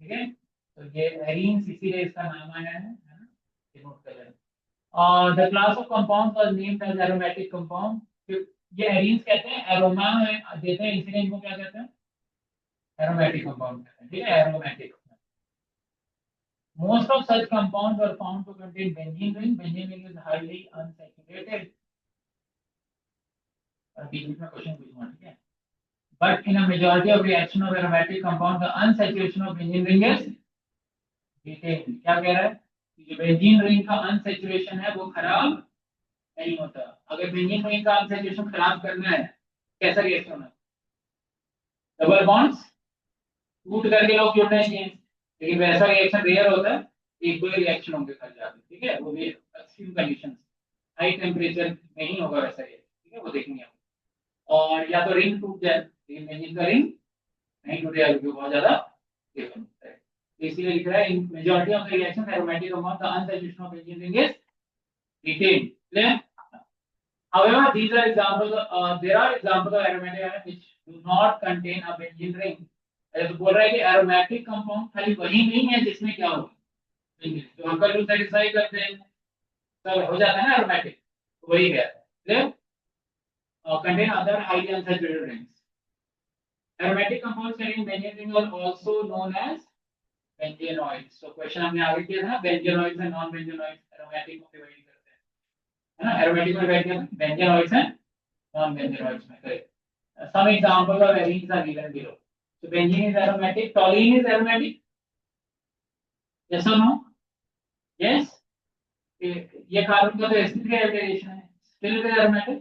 ठीक है। तो ये एरीन्स इसीलिए इसका नाम आया है ना, ये नोट कर लेना। और the class of compound was named as aromatic compound, ये एरीन्स कहते हैं, एरोमा देते हैं इसीलिए इनको क्या कहते हैं, एरोमेटिक कंपाउंड कहते हैं, ठीक है, aromatic. Most of such compounds are found to contain benzene ring. Benzene ring is highly unsaturated. और बीच में क्वेश्चन पूछूंगा, ठीक है? But in a majority of reaction of aromatic compound, the unsaturation of benzene ring is retained. क्या कह रहा है? जो बेंजीन रिंग का अनसैचुरेशन है वो खराब नहीं होता. अगर बेंजीन रिंग का अनसैचुरेशन खराब करना है, कैसा रिएक्शन होना? डबल बॉन्ड्स टूट करके लोग जुड़ने चाहिए, लेकिन वैसा रिएक्शन रेयर होता है. एक दो रिएक्शन होंगे कर जाते, ठीक है? वो भी एक्सट्रीम कंडीशंस, हाई टेम्परेचर में ही होगा वैसा रिएक्शन, ठीक है? वो देखेंगे हम. और या तो रिंग टूट जाए, लेकिन बेंजीन का रिंग नहीं टूटेगा क्योंकि बहुत ज्यादा स्टेबल होता है. इसलिए लिख रहा है इन majority of the reaction aromatic compound the unsaturation of benzene ring is retained. Clear? However, these are examples. There are examples of aromatic ions which do not contain a benzene ring. तो बोल रहा है कि aromatic compound खाली वही नहीं है जिसमें क्या हो, तो अल्कोहल को सेटिस्फाई करते हैं, सब हो जाता है ना एरोमेटिक, वही है. Clear? Contain other highly unsaturated rings. Aromatic compounds containing benzene ring are also known as benzenoids. So question हमने आगे किया था ना, बेंजेनॉइड्स एंड नॉन बेंजेनॉइड्स एरोमेटिक को डिवाइड करते हैं, है ना? एरोमेटिक को डिवाइड किया बेंजेनॉइड्स एंड नॉन बेंजेनॉइड्स में. Correct. Some examples of aromatic are given below. So benzene is aromatic, toluene is aromatic. Yes or no? Yes. ये कार्बन का तो sp3 हाइब्रिडेशन है, still it is aromatic.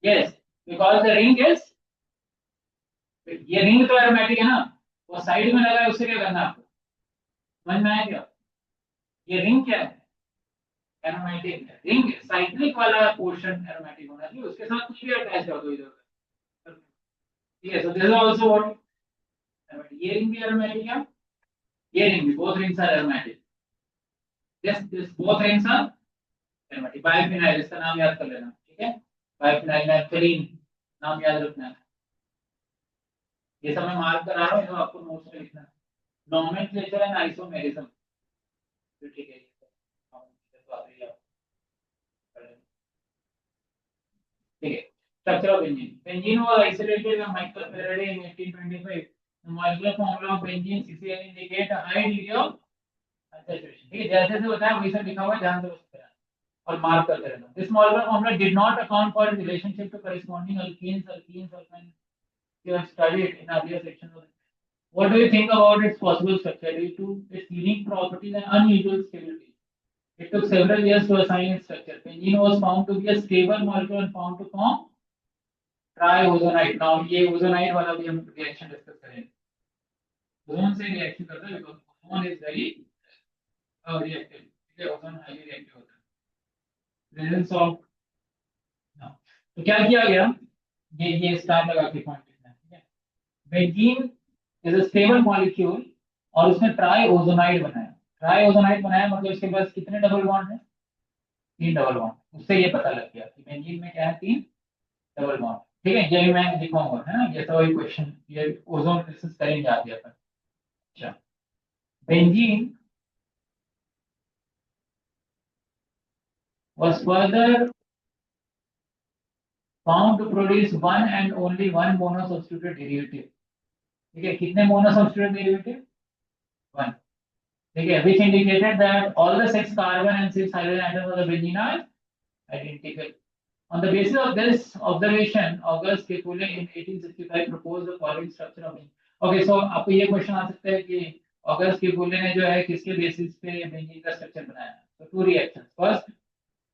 Yes, because the ring is, ये ring तो aromatic है ना, वो side में लगा है, उससे क्या करना है आपको, समझ में आया क्या? ये रिंग क्या है? एरोमेटिक है. रिंग साइक्लिक वाला पोर्शन एरोमेटिक होना चाहिए, उसके साथ कुछ भी अटैच कर दो इधर उधर, ठीक है? So this is also what aromatic. ये रिंग भी एरोमेटिक है, ये रिंग भी, both rings are aromatic. This both rings are aromatic. Biphenyl, इसका नाम याद कर लेना, ठीक है? बाइफिनाइल, नैप्थलीन, नाम याद रखना है. ये सब मैं मार्क करा रहा हूँ, तो आपको नोट्स में लिखना है. नोमेनक्लेचर एंड आइसोमेरिज्म, ठीक है? ठीक है. Structure of benzene. Benzene was isolated by Michael Faraday in 1825. The molecular formula of benzene CCl indicate a high degree of unsaturation. ठीक है, जैसे से बताया वही सब लिखा हुआ है, ध्यान से उसको और मार्क करते रहना. This molecular formula did not account for the relationship to corresponding alkenes, alkenes you have studied in earlier sections of it. What do you think about its possible structure due to its unique properties and unusual stability? It took several years to assign its structure. Benzene was found to be a stable molecule and found to form triozonide. Now ये ozonide वाला भी हम reaction discuss करेंगे. Ozone से reaction करता है because ozone is very reactive. ठीक है, ओजोन हाईली रिएक्टिव होता है. प्रेजेंस ऑफ, तो क्या किया गया, ये स्टार लगा के पॉइंट लिखना है, ठीक है? Benzene is a stable molecule और उसने ट्राइओजोनाइड बनाया. ट्राइओजोनाइड बनाया मतलब इसके पास कितने डबल बॉन्ड है? 3 डबल बॉन्ड. उससे ये पता लग गया कि बेंजीन में क्या है, 3 डबल बॉन्ड. ठीक है, ये मैं लिखूंगा, है ना? ये तो एक क्वेश्चन, ये ओजोन डिस्कस करेंगे आगे अपन. अच्छा, benzene was further found to produce one and only one monosubstituted derivative. ठीक है, कितने monosubstituted derivative? 1. ठीक है, which indicated that all the 6 carbon and 6 hydrogen atoms of the benzene are identical. On the basis of this observation, August Kekulé in 1865 proposed the following structure of benzene. Okay, so आपको ये question आ सकता है कि August Kekule ने जो है किसके basis पे बेंजीन का स्ट्रक्चर बनाया? तो 2 रिएक्शंस. फर्स्ट,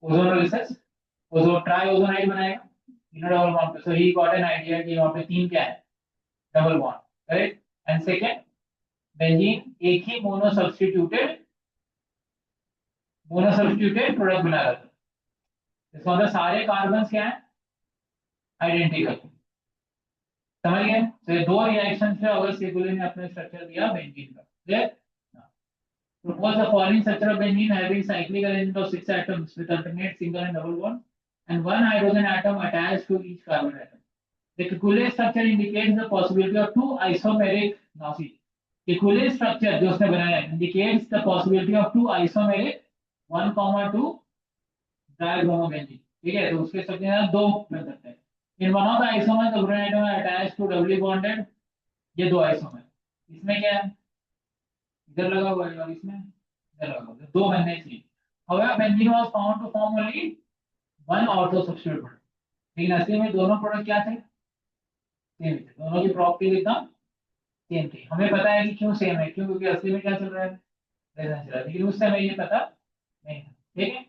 ओजोनोलिसिस, ओजोन ट्राइओजोनाइड बनाएगा, तीनों डबल बॉन्ड पे. सो ही गॉट एन आइडिया कि वहां पे 3 क्या है, double bond. Correct. And second, benzene एक ही मोनोसब्स्टिट्यूटेड प्रोडक्ट बना रहा था. इसका मतलब सारे कार्बन क्या है, आइडेंटिकल. समझ गए? तो ये 2 रिएक्शन से अगस्त केकुले ने अपने स्ट्रक्चर दिया बेंजीन का. Clear? Propose the following structure of benzene having cyclic arrangement of 6 atoms with alternate single and double bond and 1 hydrogen atom attached to each carbon atom. The Kekulé structure indicates the possibility of 2 isomeric. Now see, Kekulé structure जो उसने बनाया indicates the possibility of 2 isomeric 1,2 dibromobenzene. ठीक है, तो उसके structure 2 बन सकते हैं. In one of the isomers, the bromine atom are attached to doubly bonded. ये 2 आइसोमर. इसमें क्या है, इधर लगा हुआ है और इसमें इधर लगा हुआ है, दो बनने चाहिए। However, benzene was found to form only one ortho substitute product. लेकिन असली में दोनों प्रोडक्ट क्या थे, सेम थे, दोनों की प्रॉपर्टी एकदम सेम थी। हमें पता है कि क्यों सेम है, क्यों, क्योंकि असली में क्या चल रहा है, रेजोनेंस चल रहा है, लेकिन उस समय ये पता नहीं था। ठीक है,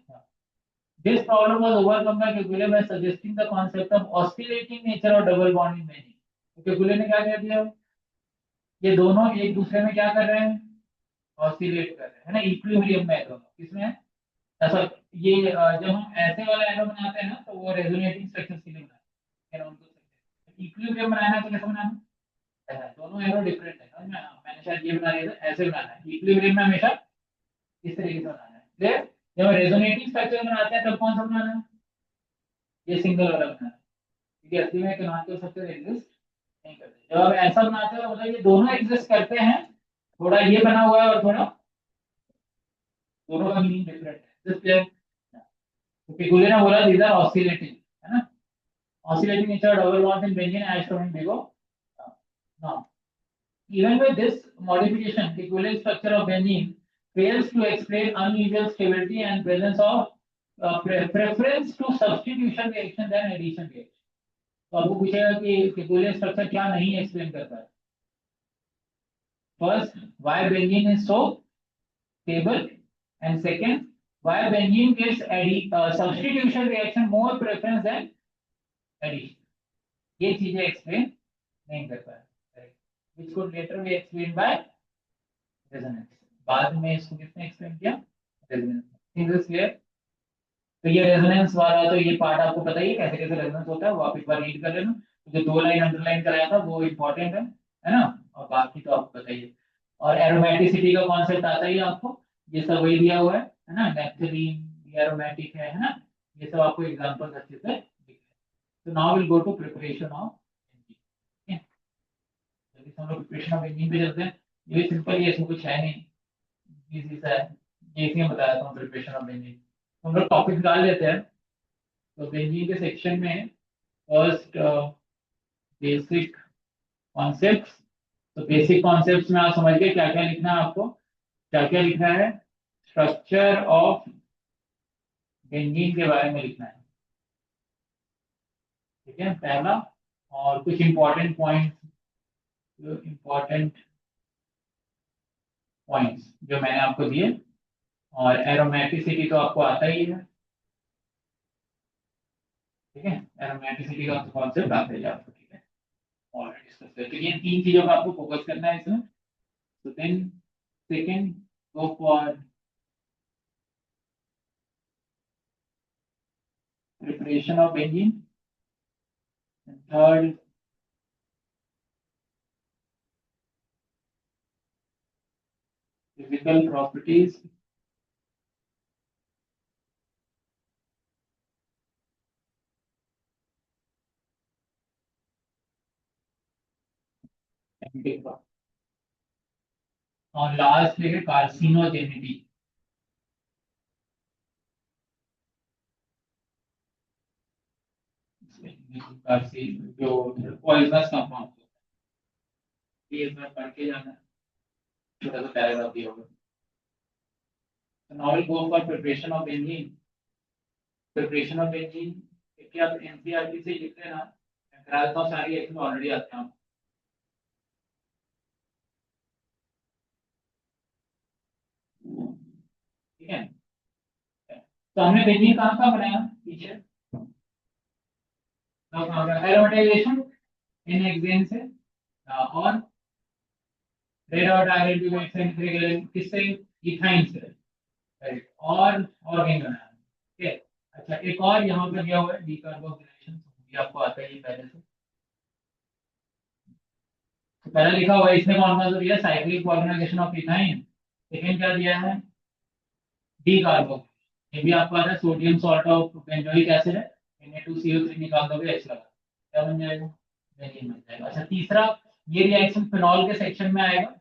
this problem was overcome bye Kekule by suggesting the concept of oscillating nature of double bond in benzene। तो केकुले ने क्या कह दिया, ये दोनों एक दूसरे में क्या कर रहे हैं, ऑसिलेट कर रहे हैं, है ना, इक्विलिब्रियम में है दोनों। किसमें है? ऐसा, ये जब हम ऐसे वाला एरो बनाते हैं ना तो वो रेजोनेटिंग स्ट्रक्चर के लिए बनाते हैं, उनको इक्विलिब्रियम बनाना तो कैसे बनाना है, दोनों एरो डिफरेंट है, समझ में आया? मैंने शायद ये बना दिया था, ऐसे बनाना है इक्विलिब्रियम में, हमेशा इस तरीके से बनाना है। क्लियर? जब रेजोनेटिंग स्ट्रक्चर बनाते हैं तब कौन सा बनाना है, ये सिंगल वाला बनाना है, क्योंकि असली में कैनोनिकल स्ट्रक्चर एग्जिस्ट नहीं करते। जब आप ऐसा बनाते हो मतलब ये दोनों एग्जिस्ट करते हैं, थोड़ा ये बना हुआ है और थोड़ा, दोनों का मीनिंग डिफरेंट है। This clear? तो पिकुलिन ने बोला दीज आर ऑसिलेटिंग, है ना, oscillating nature of double bonds in benzene as shown in below. Now, even with this modification, the equivalent structure of benzene fails to explain unusual stability and presence of preference to substitution reaction than addition reaction. तो आपको पूछेगा कि equivalent structure क्या नहीं explain करता है। First, why benzene is so stable, and second, why benzene gives substitution reaction more preference than addition। ये चीजें explain नहीं कर पाया, which could later be explained by resonance। बाद में इसको किसने एक्सप्लेन किया, रेजोनेंस। Things is clear? तो ये रेजोनेंस वाला तो ये पार्ट आपको पता ही है कैसे कैसे रेजोनेंस होता है, वो आप एक बार रीड कर लेना। जो दो लाइन अंडरलाइन कराया था वो इंपॉर्टेंट है ना, और बाकी तो आपको पता ही है। और एरोमेटिसिटी का कॉन्सेप्ट आता ही है आपको, ये सब वही दिया हुआ है ना, नेफ्थलीन एरोमेटिक है ना, ये सब आपको एग्जांपल्स अच्छे से दिख रहे हैं। तो now will go to preparation of, जल्दी से हम लोग प्रिपरेशन ऑफ बेंजीन पे चलते हैं। ये सिंपल ही, इसमें कुछ है नहीं, इजी सा है, ये इसलिए बताया था प्रिपरेशन ऑफ बेंजीन। हम लोग टॉपिक डाल लेते हैं। तो बेंजीन के सेक्शन में फर्स्ट बेसिक कॉन्सेप्ट्स। तो बेसिक कॉन्सेप्ट्स में आप समझ गए क्या क्या लिखना है आपको, क्या क्या लिखना है, स्ट्रक्चर ऑफ बेंजीन के बारे में लिखना है। ठीक है, पहला, और कुछ इंपॉर्टेंट पॉइंट्स, इंपॉर्टेंट पॉइंट्स जो मैंने आपको दिए। और एरोमेटिसिटी तो आपको आता ही है, ठीक है, एरोमेटिसिटी का कॉन्सेप्ट आता ही है आपको, ठीक है, और डिस्कस करते हैं। ये तीन चीजों का आपको फोकस करना है इसमें। तो then second, go for preparation of benzene. Third, physical properties. और लास्ट है कार्सिनोजेनिटी। जो पॉइजनस कंपाउंड, ये एक बार पढ़ के जाना है, छोटा सा पैराग्राफ दिया होगा। Now will go for preparation of benzene. Preparation of benzene कि आप एनसीईआरटी से लिख लेना, मैं करा देता हूँ, सारी एक्शन ऑलरेडी आते हैं। ठीक है, तो हमने बेंजीन कहाँ कहाँ बनाया पीछे, एरोमेटाइजेशन इन हेक्सेन से, और रेड और आयरन किससे, इथाइन से, राइट, और ऑर्गेन बनाया। ठीक है, अच्छा एक और यहाँ पर दिया हुआ है डीकार्बोक्सिलेशन, ये आपको आता है ये पहले से। तो पहले लिखा हुआ है इसमें कौन कौन सा दिया, cyclic polymerisation of ethyne. Second क्या दिया है, डीकार्बोक्सिलेशन, ये भी आपको आता है, sodium salt of benzoic acid है, Na2CO3 निकाल दोगे H लगा, क्या बन जाएगा, बेंजीन बन जाएगा। अच्छा तीसरा, ये रिएक्शन फिनॉल के सेक्शन में आएगा,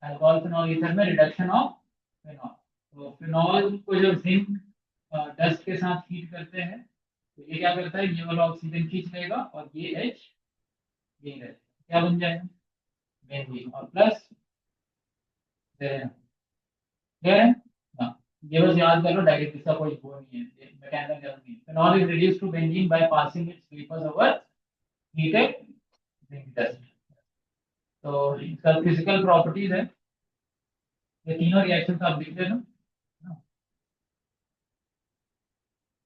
अल्कोहल फिनॉल ईथर में रिडक्शन ऑफ फिनॉल। तो फिनॉल को जब जिंक डस्ट के साथ हीट करते हैं तो ये क्या करता है, ये वाला ऑक्सीजन खींच लेगा और ये H यही रहेगा, क्या बन जाएगा, बेंजीन। और प्लस दे रहे हैं, क्लियर है? हाँ, ये बस याद कर लो, डायरेक्ट इसका कोई वो नहीं है, मैकेनिकल जरूर नहीं है। Phenol is reduced to benzene by passing its vapours over heated zinc dust. तो इसका फिजिकल प्रॉपर्टीज है, ये तीनों रिएक्शन आप लिख लेना।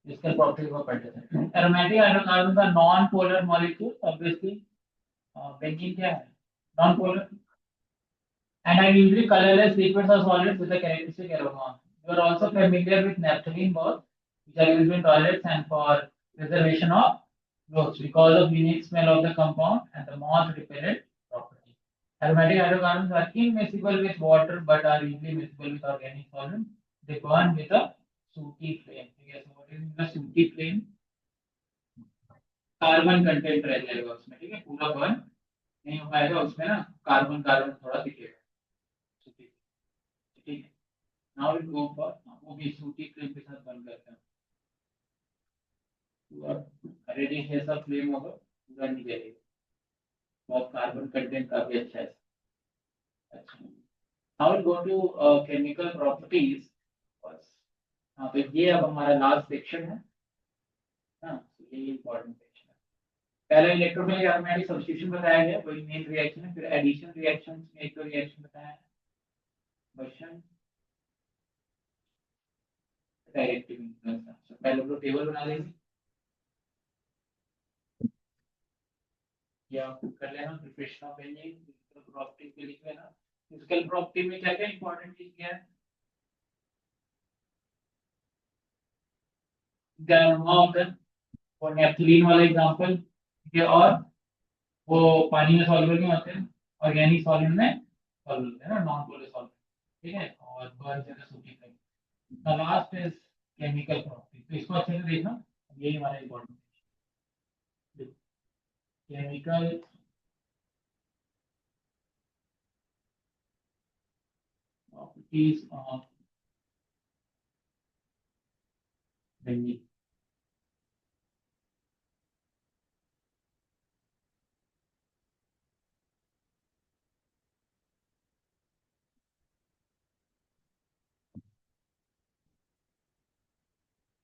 फिजिकल प्रॉपर्टीज को पढ़ लेते हैं। एरोमेटिक हाइड्रोकार्बन का non polar molecule obviously benzene क्या है, non polar, and are usually colorless liquids or solids with a characteristic aroma. You are also familiar with naphthalene balls, which are used in toilets and for preservation of clothes because of unique smell of the compound and the moth repellent property. Aromatic hydrocarbons are immiscible with water but are easily miscible with organic solvents. They burn with a sooty flame. Okay, so what is the sooty flame? Carbon content रह जाएगा उसमें, ठीक है, पूरा burn नहीं हो पाएगा उसमें ना, कार्बन कार्बन थोड़ा दिखेगा, ठीक है। नाउ विल गो फॉर, वो भी सूटी फ्लेम के साथ बर्न करते हैं, पूरा रेडिश जैसा फ्लेम होगा, पूरा नहीं जलेगा, बहुत कार्बन कंटेंट काफी अच्छा है। अच्छा, now will go to chemical properties. बस हाँ, तो ये अब हमारा लास्ट सेक्शन है। हाँ, तो ये इंपॉर्टेंट सेक्शन है। पहले इलेक्ट्रोफिलिक एरोमेटिक सब्स्टिट्यूशन बताया गया, वही मेन रिएक्शन है। फिर एडिशन रिएक्शंस में एक दो रिएक्शन बताया है, क्वेश्चन डायरेक्टिव इन्फ्लुएंस। पहले तो टेबल बना लेंगे या कर लेना, preparation of benzene, physical property पे लिख लेना। फिजिकल प्रॉपर्टी में क्या क्या इंपॉर्टेंट चीज क्या है, गैरमा होता है, और नेफ्थलीन वाला एग्जांपल, ठीक है, और वो पानी में सॉल्युबल नहीं होते हैं, ऑर्गेनिक सॉल्वेंट में सॉल्युबल होते हैं ना, नॉन पोलर सॉल्वेंट, ठीक है, और बर्न से सूखी flame. The last is chemical property, तो इसको अच्छे से देखना, यही हमारा important chemical properties of benzene.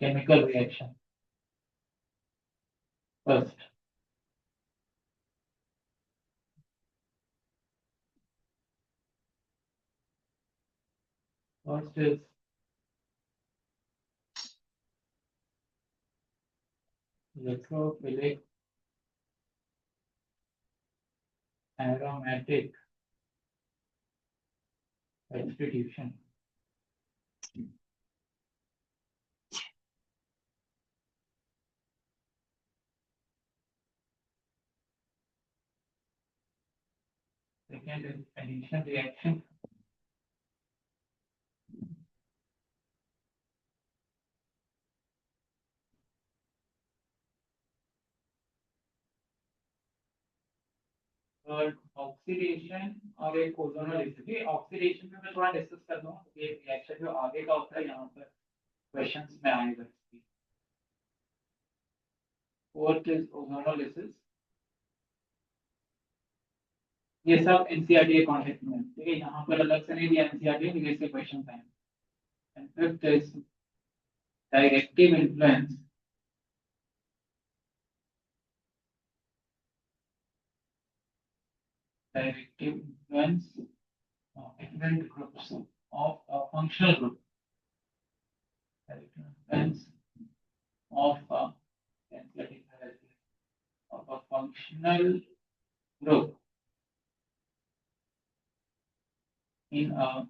Chemical reaction first, first is electrophilic aromatic substitution. Second is addition reaction. Third oxidation और एक ओजोनोलिसिस। ऑक्सीडेशन में मैं थोड़ा डिस्कस कर दूं, ये रिएक्शन जो आगे का होता है यहाँ पर क्वेश्चंस में आएगा। फोर्थ इज ओजोनोलिसिस, ये सब एनसीईआरटी के कॉन्टेक्स्ट में, ठीक है, यहाँ पर अलग से नहीं दिया एनसीईआरटी, लेकिन इससे क्वेश्चन आए। And fifth is directive influence, directive influence of different groups of a functional group, directive influence of a of a functional group in a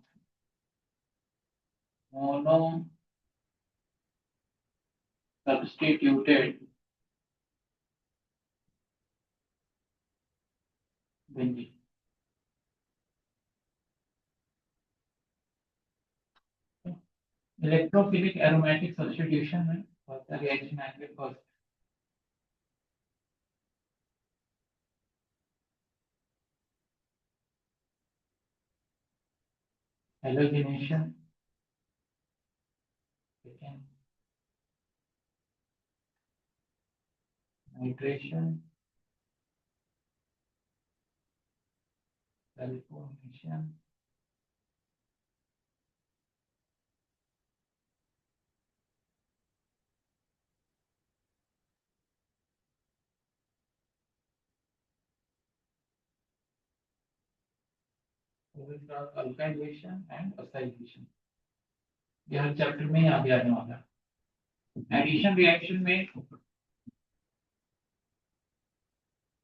mono substituted benzene. Electrophilic aromatic substitution में what the reaction आएंगे first, halogenation, second nitration, sulfonation, alkylation and acylation, ये हर chapter में आगे आने वाला है। Addition reaction में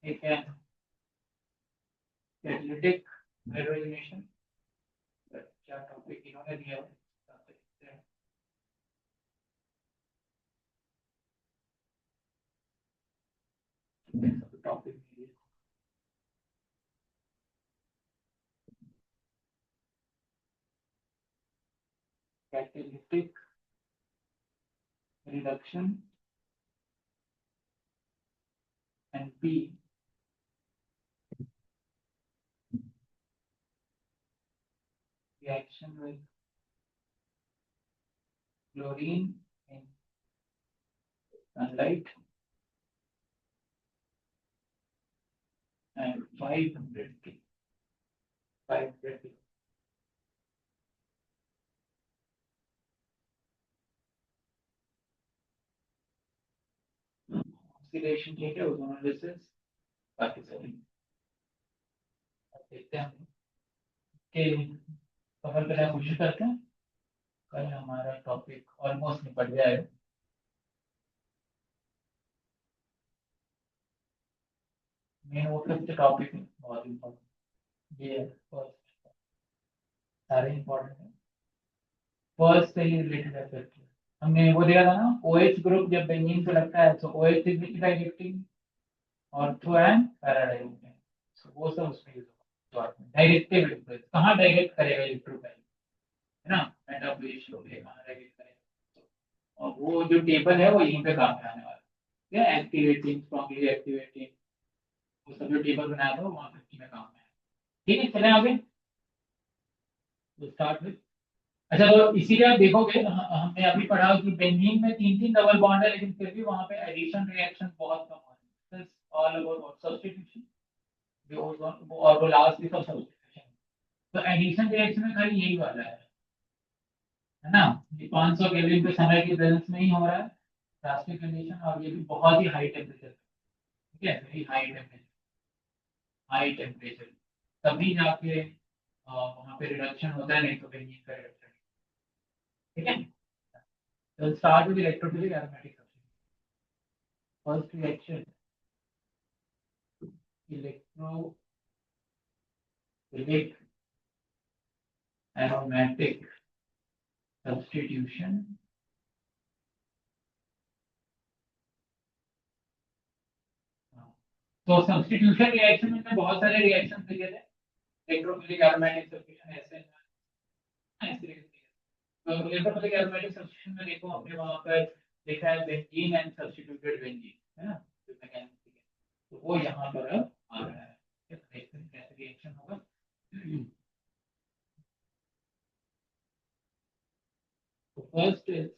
एक है कैटालिटिक हाइड्रोजनेशन, क्या टॉपिक इन्होंने दिया है topic catalytic reduction and P reaction with chlorine in sunlight and 500 K. 500 K. Oxidation ठीक है, ozonolysis बाकी सभी देखते हैं कि कवर करने की कोशिश करते हैं। कल हमारा टॉपिक ऑलमोस्ट निपट जाएगा। मेन वो फिफ्थ टॉपिक है, बहुत इम्पोर्टेंट ये है। फर्स्ट सारे इम्पोर्टेंट है, फर्स्ट से ही रिलेटेड है। फिर हमने वो दिया था ना, OH ग्रुप जब बेंजीन पे लगता है तो OH सिग्निफिक डाइरेक्टिंग और थ्रू एंड पैराडाइरेक्टिंग, तो वो सब उसमें यूज होगा। डायरेक्टिव इलेक्ट्रोड कहाँ डायरेक्ट करेगा इलेक्ट्रोफाइल, है ना, मेटाबॉलिज्म हो गया कहाँ डायरेक्ट करेगा, और वो जो टेबल है वो यहीं पे काम में आने वाला है। ये एक्टिवेटिंग, स्ट्रांगली एक्टिवेटिंग, वो सब जो टेबल बनाया था वहाँ पे में काम में है। ठीक है, चलें आगे तो स्टार्ट विद। अच्छा, तो इसीलिए आप देखोगे हमने अभी पढ़ा कि बेंजीन में तीन तीन डबल बॉन्ड है, लेकिन फिर भी वहां पे एडिशन रिएक्शन बहुत कम हो रहा है। ऑल अबाउट सब्स्टिट्यूशन, जो और वो लास्ट भी सब सब्स्टिट्यूशन। तो एडिशन रिएक्शन में खाली यही वाला है ना, ये 500 केल्विन पे समय की प्रेजेंस में ही हो रहा है प्लास्टिक कंडीशन, और ये भी बहुत ही हाई टेम्परेचर। ठीक है, very high temperature, high temperature तभी जाके वहां पे रिडक्शन होता है, नहीं तो बेंजीन का रिडक्शन। ठीक है, तो start with electrophilic aromatic substitution. First reaction electrophilic aromatic substitution. तो सब्स्टिट्यूशन रिएक्शन में बहुत सारे रिएक्शन दिए थे, इलेक्ट्रोफिलिक एरोमेटिक सब्स्टिट्यूशन ऐसे ऐसे। तो इलेक्ट्रोफिलिक एरोमेटिक सब्स्टिट्यूशन में देखो हमने वहां पर लिखा है बेंजीन एंड सब्स्टिट्यूटेड बेंजीन, है ना, जो मैकेनिज्म है, तो वो यहाँ पर अब आ रहा है। देखते हैं कैसे रिएक्शन होगा। तो फर्स्ट इज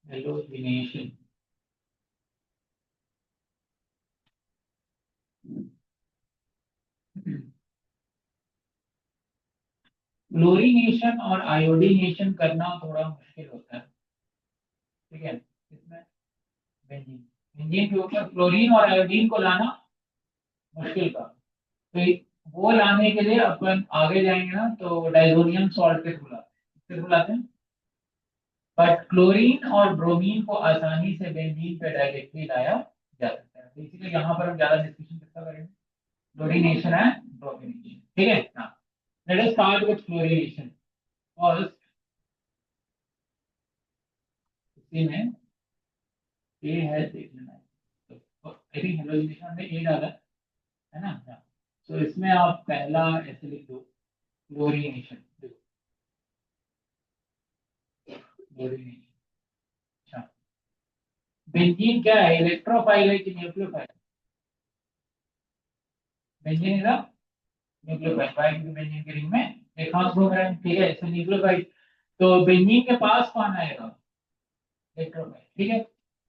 हेलोजिनेशन। क्लोरीनेशन और आयोडीनेशन करना थोड़ा मुश्किल होता है। ठीक है, इसमें बेंजीन बेंजीन के ऊपर क्लोरीन और आयोडीन को लाना मुश्किल का, तो वो लाने के लिए अपन आगे जाएंगे ना, तो डाइजोनियम सॉल्ट के थ्रू लाते हैं, किसके थ्रू लाते हैं। बट क्लोरीन और ब्रोमीन को आसानी से बेंजीन पे डायरेक्टली लाया जा सकता है, तो इसीलिए यहाँ पर हम ज्यादा डिस्कशन किसका करेंगे, क्लोरीनेशन है, ब्रोमीनेशन। ठीक है, हाँ, let us start with chlorination. First इसी में ए है, देख लेना है, तो आई थिंक हेलोजिनेशन में ए डाला है ना, हाँ। तो इसमें आप पहला ऐसे लिख दो क्लोरीनेशन, क्लोरीनेशन। अच्छा, बेंजीन क्या है, इलेक्ट्रोफाइल है कि nucleophile. Benzene is a nucleophile, binding benzene के रिंग में एक हाथ घूम रहा है, ठीक है, इसमें न्यूक्लियोफाइल। तो बेंजीन के पास कौन आएगा, इलेक्ट्रोफाइल। ठीक है,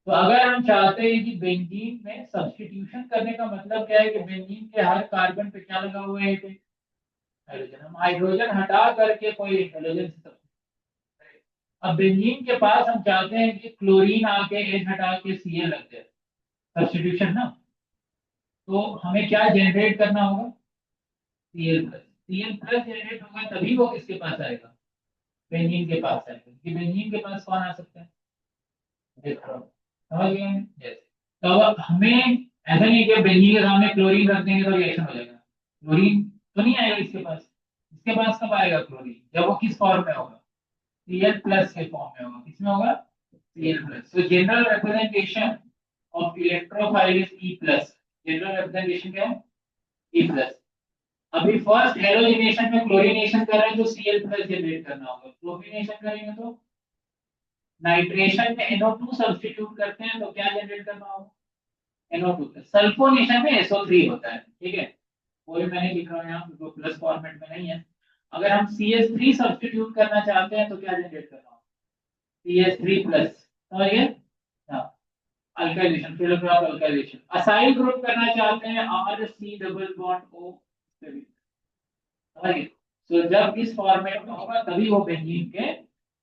तो अगर हम चाहते हैं कि बेंजीन में सब्स्टिट्यूशन करने का मतलब क्या है कि बेंजीन के हर कार्बन पे क्या लगा हुआ है, हाइड्रोजन, हम हाइड्रोजन हटा करके कोई हाइड्रोजन से substitute करें। अब बेंजीन के पास हम चाहते हैं कि क्लोरीन आके एच हटा के Cl लग जाए, सब्स्टिट्यूशन ना। तो हमें क्या जनरेट करना होगा, Cl+। Cl+ जनरेट होगा तभी वो किसके पास आएगा, बेंजीन के पास आएगा, कि बेंजीन के पास कौन आ सकता है, इलेक्ट्रॉन। समझ गए? यस। तो अब हमें ऐसा नहीं है कि बेंजीन के सामने क्लोरीन रख देंगे तो रिएक्शन हो जाएगा, क्लोरीन तो नहीं आएगा इसके पास। इसके पास कब आएगा क्लोरीन, जब वो किस फॉर्म में होगा, Cl+ के फॉर्म में होगा। किसमें होगा, Cl+। So general representation of electrophile is E+। General representation क्या है, E+। अभी फर्स्ट हेलोजिनेशन में क्लोरीनेशन कर रहे हैं तो Cl+ जनरेट करना होगा, क्लोरीनेशन करेंगे तो नाइट्रेशन में NO2 सब्स्टिट्यूट करते हैं तो क्या जनरेट करना होगा, NO2। सल्फोनेशन में SO3 होता है, ठीक है, कोई मैंने लिख रहा हूँ यहाँ तो प्लस फॉर्मेट में नहीं है। अगर हम CH3 सब्स्टिट्यूट करना चाहते हैं तो क्या जनरेट करना होगा, CH3+। समझिए, हाँ, अल्काइलेशन, फिर आप अल्काइलेशन। असाइल ग्रुप करना चाहते हैं RC डबल बॉन्ड O। समझिए, तो जब इस फॉर्मेट में होगा तभी वो बेंजीन के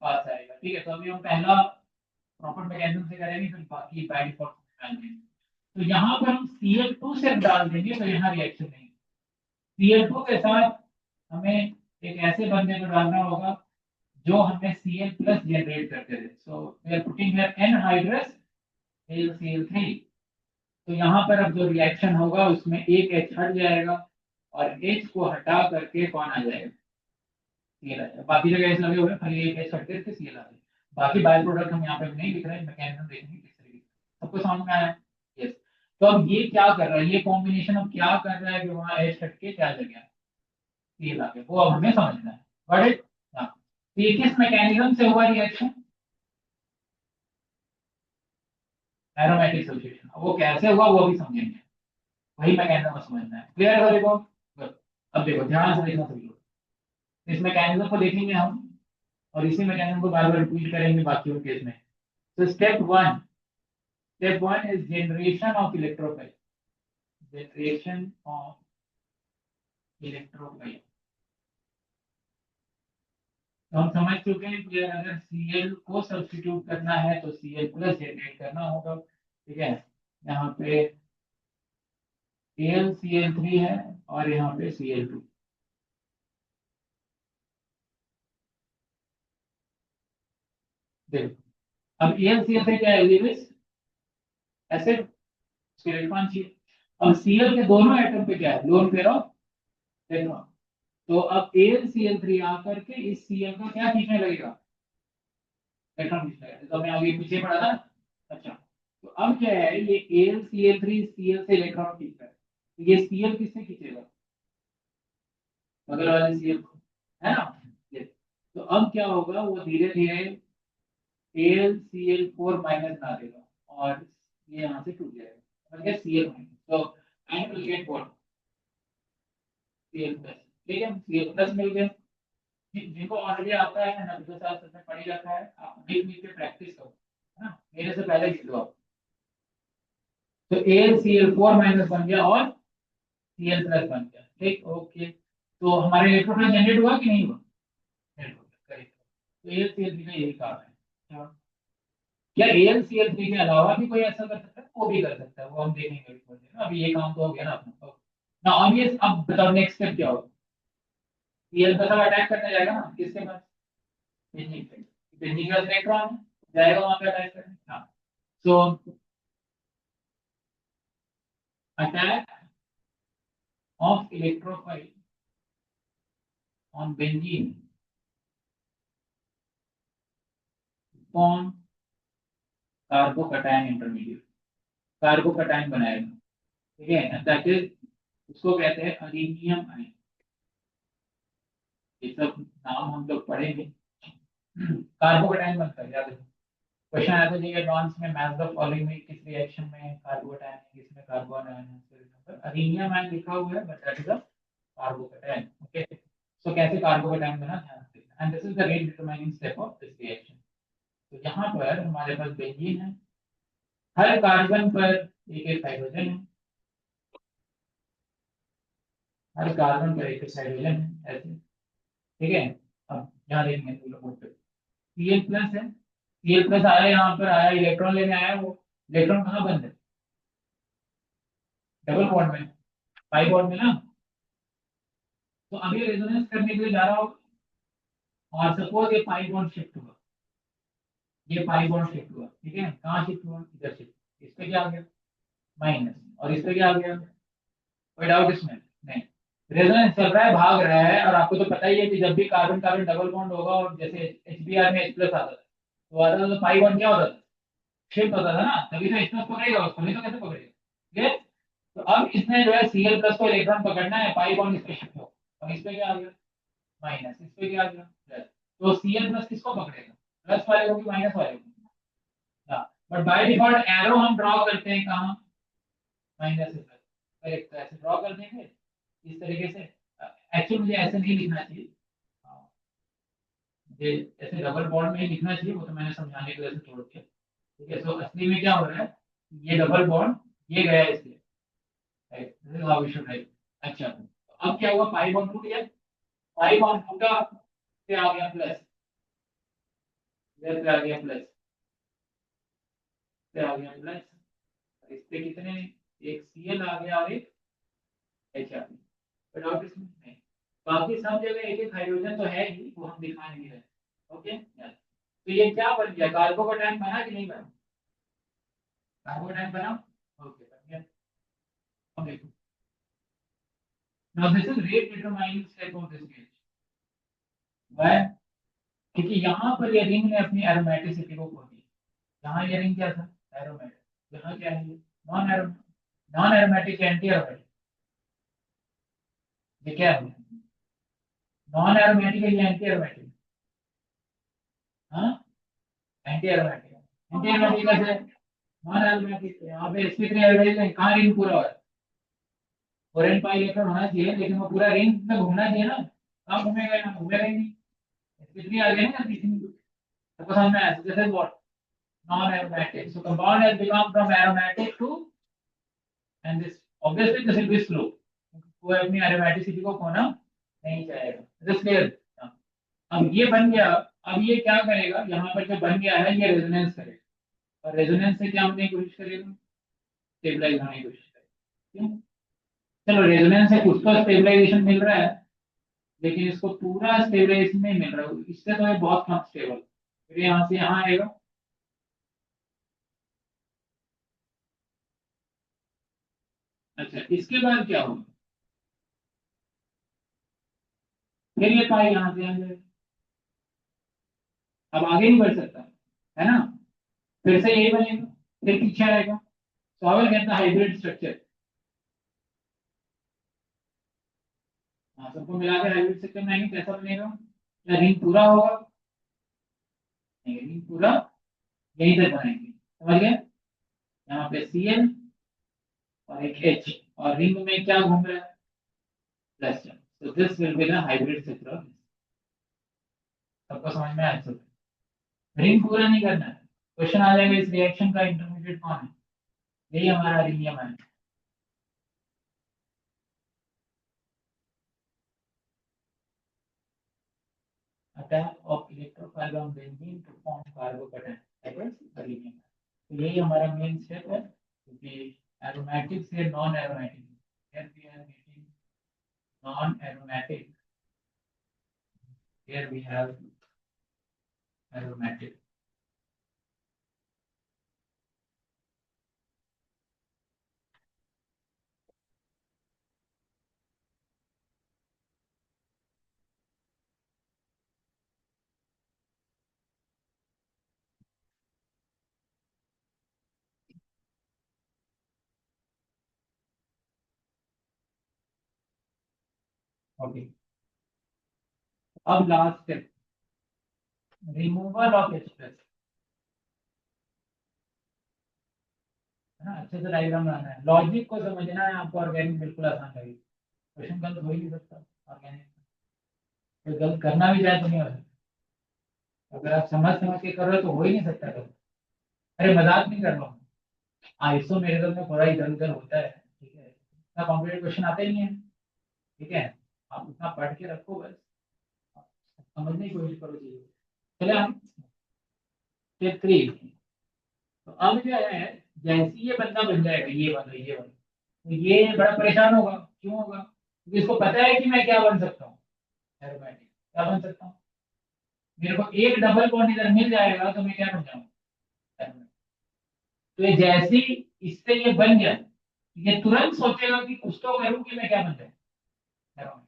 पास आएगा, ठीक है। तो अभी हम पहला प्रॉपर मैकेनिज्म से करेंगे, फिर बाकी बाय डिफॉल्ट करेंगे। तो यहाँ पर हम Cl2 से डाल देंगे तो यहाँ रिएक्शन नहीं। Cl2 के साथ हमें एक ऐसे बंदे को डालना होगा जो हमें Cl+ जनरेट करते थे। So we are putting here anhydrous HCl3। तो यहाँ पर अब जो रिएक्शन होगा उसमें एक H हट जाएगा और H को हटा करके कौन आ जाएगा, Cl आ जाएगा। बाकी जगह ऐसे लगे हुए हैं, खाली एक H हट करके Cl आ जाएगा। बाकी बाय प्रोडक्ट हम यहाँ पे नहीं लिख रहे हैं, मैकेनिज्म देखेंगे किस तरीके से। सबको समझ में आया? यस। तो अब ये क्या कर रहा है, ये कॉम्बिनेशन अब क्या कर रहा है कि वहाँ H हट के क्या जगह Cl आ गया, वो अब हमें समझना है। बट हाँ, तो ये किस मैकेनिज्म से हुआ रिएक्शन, एरोमेटिक सब्स्टिट्यूशन। वो कैसे हुआ वो भी समझेंगे, वही मैकेनिज्म समझना है। क्लियर है देखो। Good। अब देखो ध्यान से देखना सभी लोग, इस मैकेनिज्म को देखेंगे हम और इसी मैकेनिज्म को बार बार रिपीट करेंगे बाकी केस में। तो step one is generation of electrophile, generation of electrophile. तो हम समझ चुके हैं कि अगर Cl को सब्स्टिट्यूट करना है तो Cl+ जनरेट करना होगा, ठीक है। यहाँ पे AlCl3 है और यहाँ पे Cl2। देखो अब AlCl3 क्या है, लिविस एसिड, इलेक्ट्रॉन चाहिए। अब Cl के दोनों एटम पे क्या है, लोन पेयर ऑफ इलेक्ट्रॉन। तो अब AlCl3 आकर के इस Cl का क्या खींचने लगेगा, इलेक्ट्रॉन खींचने लगेगा। तो मैं आगे पीछे पढ़ा था। अच्छा, तो अब क्या है, ये AlCl3 Cl से इलेक्ट्रॉन खींच रहा है, तो ये Cl किससे खींचेगा, बगल वाले Cl को, है ना। ये तो अब क्या होगा, वो धीरे धीरे AlCl4- बना देगा और ये यहाँ से टूट जाएगा, समझ गया, Cl-। तो and will get what, Cl+। ठीक है, Cl+ मिल गया। जिनको ऑलरेडी आता है ना, 2 साल से पढ़ ही रखा है, आप लिख लिख के प्रैक्टिस करो, है ना, मेरे से पहले लिख लो आप। तो AlCl4- बन गया और Cl+ बन गया, ठीक, ओके। तो हमारे इलेक्ट्रोफाइल जनरेट हुआ कि नहीं हुआ, जनरेट हो गया, करेक्ट। तो AlCl3 का यही काम है। हाँ। क्या AlCl3 के अलावा भी कोई ऐसा कर सकता है, वो भी कर सकता है, वो हम देखेंगे थोड़ी देर में। अभी ये काम तो हो गया ना अपना ना। अब ये अब बताओ नेक्स्ट स्टेप क्या होगा, Cl का सब अटैक करने जाएगा ना किसके पास, बेंजीन पे। बेंजीन का इलेक्ट्रॉन जाएगा वहां पे अटैक करने, हाँ। So attack of electrophile on benzene form carbocation intermediate, carbocation बनाएगा, ठीक है, दैट इज, उसको कहते हैं अल्यूमिनियम आयन। ये सब नाम हम लोग पढ़ेंगे। कार्बोकैटायन बनता है, याद रखो। क्वेश्चन आया था जी एडवांस में, मैच द फॉलोइंग में किस रिएक्शन में कार्बोकैटायन है, किसमें कार्बन आयन है। अल्यूमिनियम आयन लिखा हुआ है but that is a carbocation, okay. So कैसे कार्बोकैटायन बना, ध्यान रखना, and this is the rate determining step of this reaction. तो यहाँ पर हमारे पास बेंजीन है, हर कार्बन पर एक एक हाइड्रोजन है, हर कार्बन पर एक एक हाइड्रोजन है, ऐसे, ठीक है। अब यहाँ देखेंगे Cl+ है, Cl+ आया, यहाँ पर आया, इलेक्ट्रॉन लेने आया, वो इलेक्ट्रॉन कहाँ बंद है, डबल बॉन्ड में, पाई बॉन्ड में ना। तो अभी रेजोनेंस करने के लिए जा रहा हूँ, और सपोज ये पाई बॉन्ड शिफ्ट हुआ, ये पाई बॉन्ड शिफ्ट हुआ, ठीक है, कहाँ शिफ्ट हुआ, इधर शिफ्ट, इस पे क्या आ गया माइनस, और इस पे क्या आ गया, कोई डाउट इसमें नहीं। रेजोनेंस चल रहा है, भाग रहा है, और आपको तो पता ही है कि जब भी कार्बन कार्बन डबल बॉन्ड होगा, और जैसे HBr में H प्लस आता था, तो आता था तो पाई बॉन्ड क्या होता था, शिफ्ट होता था ना, तभी तो H प्लस पकड़ेगा उसको, नहीं तो कैसे पकड़ेगा, ठीक। तो अब इसने जो है Cl प्लस को इलेक्ट्रॉन पकड़ना है, पाई बॉन्ड इस पे शिफ्ट हो, और इस पे क्या आ गया माइनस, इस पे क्या आ गया प्लस। तो Cl प्लस किसको पकड़ेगा, प्लस वाले को कि माइनस वाले को, हाँ। बट बाय डिफॉल्ट एरो हम ड्रॉ करते हैं कहाँ, माइनस से प्लस, करेक्ट, तो ऐसे ड्रॉ कर देंगे इस तरीके से। एक्चुअली मुझे ऐसे नहीं लिखना चाहिए, हाँ, मुझे ऐसे डबल बॉन्ड में ही लिखना चाहिए, वो तो मैंने समझाने के लिए ऐसे तोड़ दिया, ठीक है। तो असली में क्या हो रहा है, ये डबल बॉन्ड ये गया इसलिए, right, this is how we should write. अच्छा, तो अब क्या हुआ, पाई बॉन्ड टूट गया, पाई बॉन्ड टूटा, से आ गया प्लस, इधर से आ गया प्लस, से आ गया प्लस, इस पे कितने, एक Cl आ गया और एक H आ गया, कोई डाउट इसमें नहीं। बाकी सब जगह एक एक हाइड्रोजन तो है ही, वो हम दिखा नहीं रहे, ओके। तो ये क्या बन गया, कार्बोकेटायन बना कि नहीं बना, कार्बोकेटायन बना, ओके बन गया। अब देखो, now this is rate determining step of this gauge, why, क्योंकि यहाँ पर ये रिंग ने अपनी एरोमेटिसिटी को खो दी, यहाँ ये रिंग क्या था, एरोमेटिक, यहाँ क्या है, non aromatic, non aromatic anti aromatic, ये क्या है, नॉन एरोमेटिक है या एंटी एरोमेटिक, हाँ, एंटी एरोमेटिक, एंटी एरोमेटिक कैसे, नॉन एरोमेटिक, यहाँ पे sp3 एरोमेटिक कहाँ रिंग पूरा हो रहा है, फोरेन पाई इलेक्ट्रॉन होना चाहिए, लेकिन वो पूरा रिंग में घूमना चाहिए ना, कहाँ घूमेगा, यहाँ घूमेगा ही नहीं, sp3 आ गया ना तीसरी, सबको समझ में आया, this is what, non aromatic, so compound has become from aromatic to, and this obviously this will be slow, वो अपनी एरोमेटिसिटी को खोना नहीं चाहेगा, दिस क्लियर। अब ये बन गया, अब ये क्या करेगा, यहाँ पर जो बन गया है ये रेजोनेंस करेगा, और रेजोनेंस से क्या होने की कोशिश करेगा, स्टेबलाइज होने की कोशिश करेगा, क्यों? चलो रेजोनेंस से कुछ तो स्टेबलाइजेशन मिल रहा है, लेकिन इसको पूरा स्टेबलाइजेशन नहीं मिल रहा है, इससे तो ये बहुत कम स्टेबल, फिर यहाँ से यहाँ आएगा, अच्छा इसके बाद क्या होगा, फिर ये पाई यहाँ से आ जाएगा, अब आगे नहीं बढ़ सकता, है ना, फिर से यही बनेगा, फिर पीछे आएगा, तो अब कहता है हाइब्रिड स्ट्रक्चर, हाँ सबको मिला के हाइब्रिड स्ट्रक्चर बनाएंगे, कैसा बनेगा, क्या रिंग पूरा होगा, नहीं रिंग पूरा यहीं तक बनाएंगे, समझ गए, यहाँ पे Cl और एक H, और रिंग में क्या घूम रहा है, प्लस, तो this will be the hybrid structure, सबको समझ में आया, रिंग पूरा नहीं करना है, क्वेश्चन आ जाएगा इस रिएक्शन का इंटरमीडिएट कौन है, यही हमारा रिंगियम है, attack of electrophile benzene to form carbocation, that is arenium, तो यही हमारा मेन स्टेप है, क्योंकि एरोमेटिक से non aromatic, here we are getting non aromatic, here we have aromatic, okay. अब last step, removal of H plus, है ना, अच्छे से डायग्राम बनाना है, लॉजिक को समझना है आपको, ऑर्गेनिक बिल्कुल आसान लगेगी, क्वेश्चन गलत हो ही नहीं सकता ऑर्गेनिक, कोई गलत करना भी चाहे तो नहीं हो सकता, अगर आप समझ समझ के कर रहे हो तो हो ही नहीं सकता गलत, अरे मजाक नहीं कर रहा हूँ, आईएसओ मेरे घर में थोड़ा इधर उधर होता है, ठीक है, इतना कॉम्प्लिकेटेड क्वेश्चन आता ही नहीं है, ठीक है, आप उतना पढ़ के रखो बस, समझने की कोशिश करो चीजों को। चले हम स्टेप 3, तो अब क्या है, जैसे ये बंदा बन जाएगा, ये वाला, तो ये बड़ा परेशान होगा। क्यों होगा? क्योंकि इसको पता है कि मैं क्या बन सकता हूँ, एरोमेटिक क्या बन सकता हूँ। मेरे को एक डबल बॉन्ड इधर मिल जाएगा तो मैं क्या बन जाऊंगा, aromatic। तो ये जैसे ही इससे ये बन गया, ये तुरंत सोचेगा कि कुछ तो करूँ कि मैं क्या बन जाऊँ, एरोमेटिक।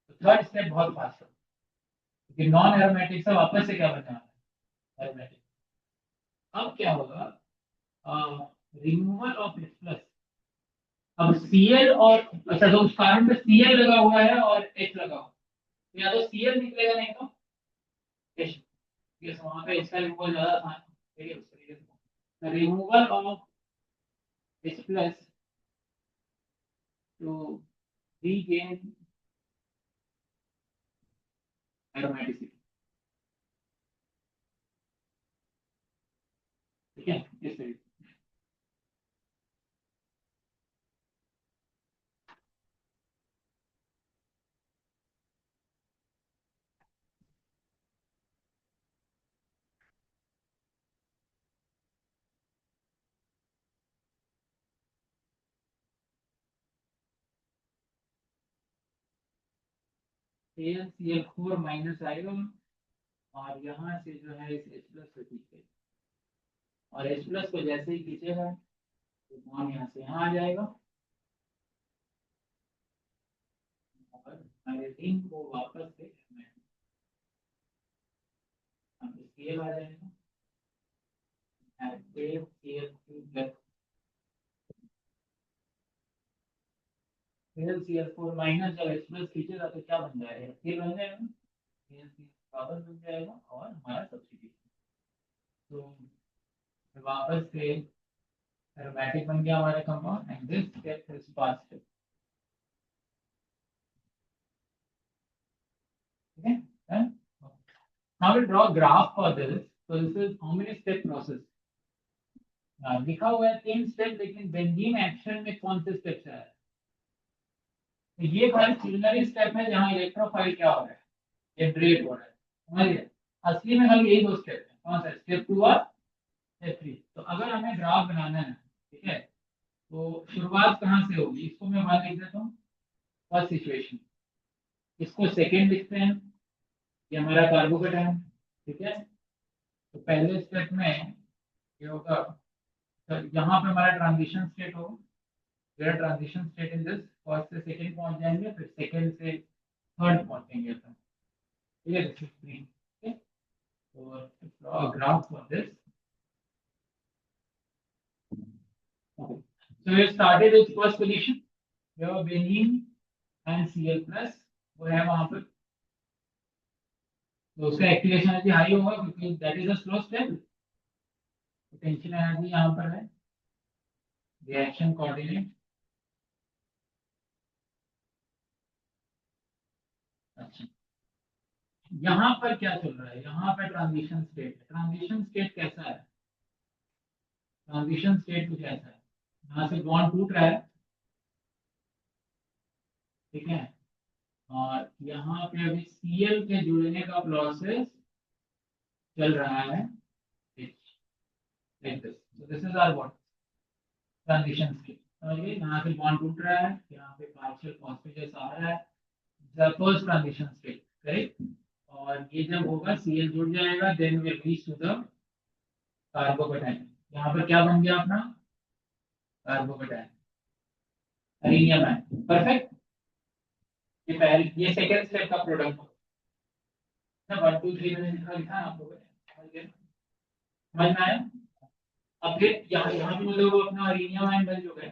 तो थर्ड स्टेप बहुत फास्ट है, क्योंकि नॉन एरोमेटिक से वापस से क्या बन जाना है, एरोमेटिक। अब क्या होगा, रिमूवल ऑफ H प्लस। अब Cl और अच्छा, तो उस कार्बन पे Cl लगा हुआ है और H लगा हुआ है, तो या तो Cl निकलेगा नहीं तो H। ये वहां पे इसका रिमूवल ज्यादा आसान है, ठीक है, उस तरीके से removal of H plus two regain aromaticity, ठीक है, इस तरीके से AlCl4 माइनस आएगा और यहाँ से जो है इस H प्लस को खींचेगा, और H प्लस को जैसे ही खींचेगा तो बॉन्ड यहाँ से यहाँ आ जाएगा और आयोडीन को वापस से Cl आ जाएगा, Cl4 माइनस जब H प्लस खींचेगा तो क्या बन जाएगा, Cl बन जाएगा, Cl वापस बन जाएगा और हमारा सब्स्टिट्यूशन। तो वापस से एरोमेटिक बन गया हमारा compound and this step is fast, ठीक है। Done? Now we'll draw a graph for this. So this is how many step process. लिखा हुआ है 3 स्टेप, लेकिन बेंजीन एक्शन में कौन से स्टेप्स है? तो ये खाली प्रिलिमिनरी स्टेप है जहाँ इलेक्ट्रोफाइल क्या हो रहा है, जनरेट हो रहा है, समझ गए। असली में खाली यही 2 स्टेप है, कौन सा, स्टेप 2 और स्टेप 3। तो अगर हमें ग्राफ बनाना है, ठीक है, तो शुरुआत कहाँ से होगी, इसको मैं वन लिख देता हूँ, फर्स्ट सिचुएशन। इसको सेकेंड लिखते हैं, ये हमारा कार्बोकेटायन, ठीक है। तो पहले स्टेप में ये होगा, तो यहाँ पे हमारा ट्रांजिशन स्टेट होगा, मेरा transition state in this, first से सेकंड पहुंच जाएंगे, फिर सेकंड से थर्ड पहुंचेंगे, तो ठीक है, दिस इज थ्री, ठीक है। तो draw graph for this. So we started with first position, we have benzene and Cl plus, वो है वहां पर, तो उसका एक्टिवेशन एनर्जी हाई होगा क्योंकि that is a slow step. Potential energy यहाँ पर है, रिएक्शन कोऑर्डिनेट, अच्छा। यहाँ पर क्या चल रहा है, यहाँ पर ट्रांजिशन स्टेट है। ट्रांजिशन स्टेट कैसा है, ट्रांजिशन स्टेट कुछ ऐसा है, यहाँ से बॉन्ड टूट रहा है, ठीक है, और यहाँ पे अभी Cl के जुड़ने का प्रोसेस चल रहा है, like this. So this is our what, transition state, समझिए, यहाँ से बॉन्ड टूट रहा है, यहाँ पे पार्शियल फॉस्फेटेस आ रहा है, the first transition state, correct. और ये जब होगा Cl जुड़ जाएगा, then will reach to the carbocation. यहाँ पर क्या बन गया अपना, कार्बोकेटायन, अरेनियम है, परफेक्ट। ये पहले, ये सेकंड स्टेप का प्रोडक्ट ना, 1 2 3 मैंने लिखा लिखा है आप लोगों ने, समझ गए, समझ में आया। अब फिर यहाँ यहाँ भी मतलब वो अपना अरेनियम आयन बन जो है,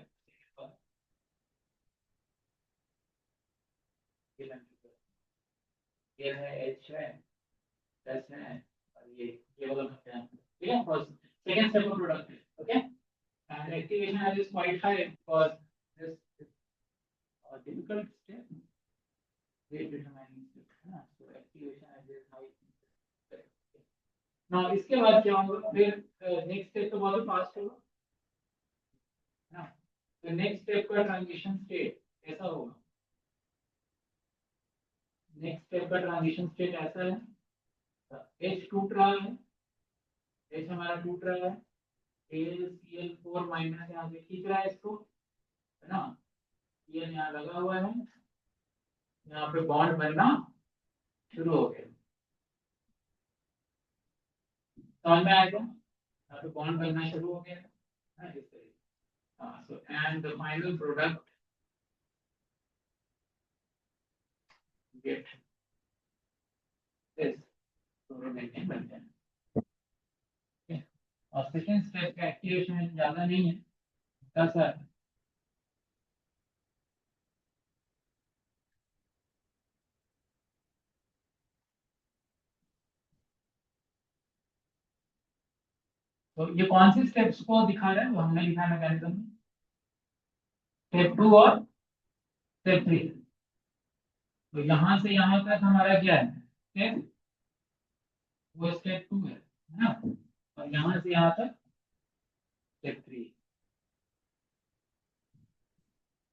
ये बन चुका है, ये है H है, प्लस है, और ये वाला बन गया, ठीक है, फर्स्ट सेकंड स्टेप का प्रोडक्ट है, okay. And activation is quite high because this is a difficult step, rate determining step है ना, सो एक्टिवेशन इज हाई। नाउ इसके बाद क्या होगा, फिर नेक्स्ट स्टेप तो बहुत फास्ट होगा ना। तो नेक्स्ट स्टेप का ट्रांजिशन स्टेट कैसा होगा, नेक्स्ट स्टेप का ट्रांजिशन स्टेट ऐसा है, H टूट रहा है, H हमारा टूट रहा है, AlCl4 माइनस यहाँ से खींच रहा है इसको, है ना, ये यहाँ लगा हुआ है, यहाँ पे बॉन्ड बनना शुरू हो गया। समझ में आएगा, यहाँ पे बॉन्ड बनना शुरू हो गया है इस तरीके। हाँ, so and the final product get this chloromethane बन जाए। Okay? और सेकेंड स्टेप का एक्टिवेशन ज्यादा नहीं है, कैसा है? तो ये कौन सी स्टेप्स को दिखा रहा है, वो हमने लिखा है मैकेनिज्म में, स्टेप 2 और स्टेप 3। तो यहाँ से यहाँ तक हमारा क्या है, स्टेप, वो स्टेप 2 है ना, और यहाँ से यहाँ तक स्टेप 3।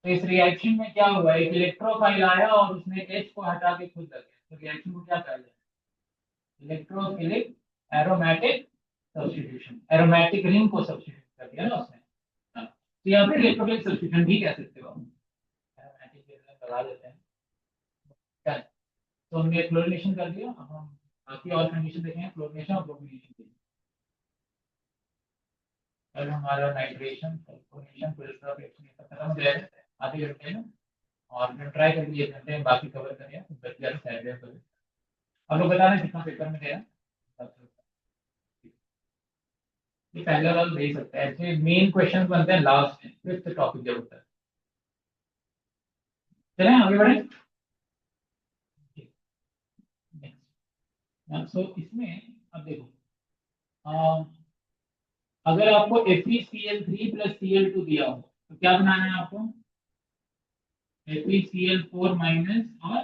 तो इस रिएक्शन में क्या हुआ, एक इलेक्ट्रोफाइल आया और उसने H को हटा के खुद लग गया, तो रिएक्शन को क्या कहा जाए, electrophilic aromatic substitution, aromatic ring को सब्स्टिट्यूट कर दिया ना उसने। हाँ, तो यहाँ पे इलेक्ट्रोफिलिक सब्स्टिट्यूशन भी कह सकते हो, एरोमेटिक रिंग लगा देते हैं। क्या है? तो हमने क्लोरीनेशन कर दिया, अब हम बाकी और कंडीशन देखेंगे, क्लोरीनेशन और ब्रोमिनेशन की। पहले हमारा नाइट्रेशन सल्फोनेशन फिर इसका रिएक्शन खत्म हो जाएगा आधे घंटे में, और फिर ट्राई करके 1 घंटे में बाकी कवर करें, बच गया तो साइड में करें। अब लोग बता रहे कितना पेपर में देना, ये पहले वाला दे सकते हैं, एक्चुअली मेन क्वेश्चन बनते हैं लास्ट में, फिफ्थ टॉपिक जब होता है। चलें आगे बढ़े। सो इसमें अब देखो, अ, अगर आपको FeCl3 प्लस Cl2 दिया हो तो क्या बनाना है आपको, FeCl4 माइनस और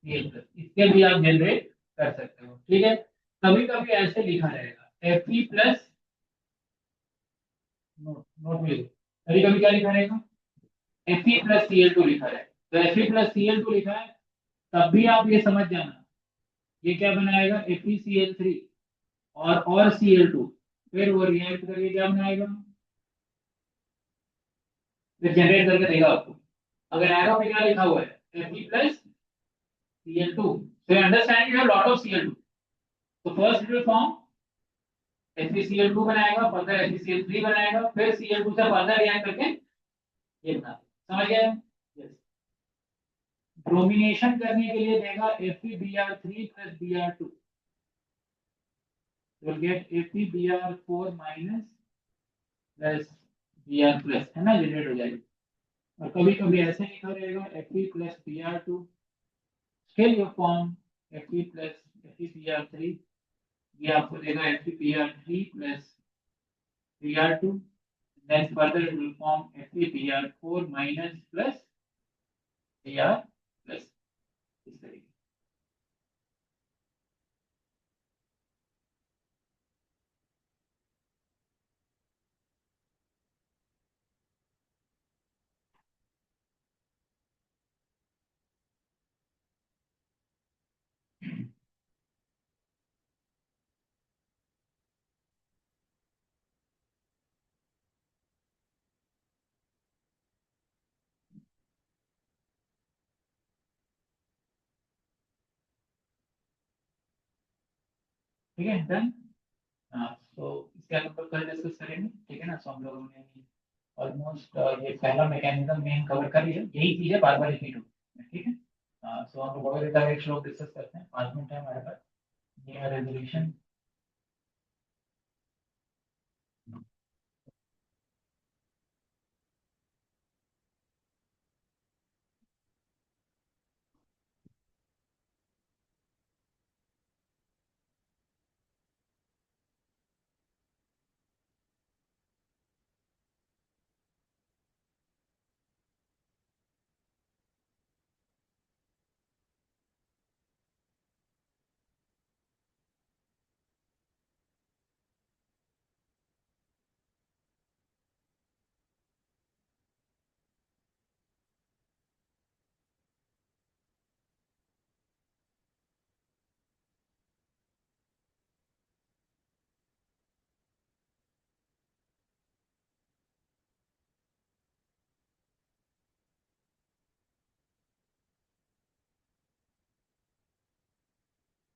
Cl प्लस, इसके भी आप जनरेट कर सकते हो, ठीक है। कभी कभी ऐसे लिखा रहेगा Fe प्लस, नोट नोट में, कभी कभी क्या लिखा रहेगा, Fe प्लस Cl2 लिखा है, तो Fe प्लस Cl2 लिखा है, तब भी आप ये समझ जाना, ये क्या बनाएगा, FeCl3 और Cl2, फिर वो रिएक्ट करके क्या बनाएगा, फिर जनरेट करके देगा आपको। अगर एरो पे क्या लिखा हुआ है, Fe plus Cl2, so you understand you have lot of Cl2, तो first it will form FeCl2 बनाएगा, फर्दर FeCl3 बनाएगा, फिर Cl2 से फर्दर रिएक्ट करके ये बना, समझ गए? यस। ब्रोमिनेशन करने के लिए देगा FeBr3 plus Br2, will get FeBr4 minus plus Br plus, है ना, जनरेट हो जाएगी। और कभी कभी ऐसे लिखा रहेगा Fe plus Br2, still you form Fe plus FeBr3, ये आपको देगा FeBr3 plus Br2, then further it will form FeBr4 minus plus Br plus, इस तरीके। ठीक है, डन। हाँ, तो इसके आगे कल डिस्कस करेंगे, ठीक है ना। सो हम लोगों ने ऑलमोस्ट ये पहला मैकेनिज्म में कवर कर लिया, यही चीजें बार बार रिपीट होती है, ठीक है। सो हम लोग एक श्लोक डिस्कस करते हैं, 5 मिनट है हमारे पास। ये रेजोल्यूशन,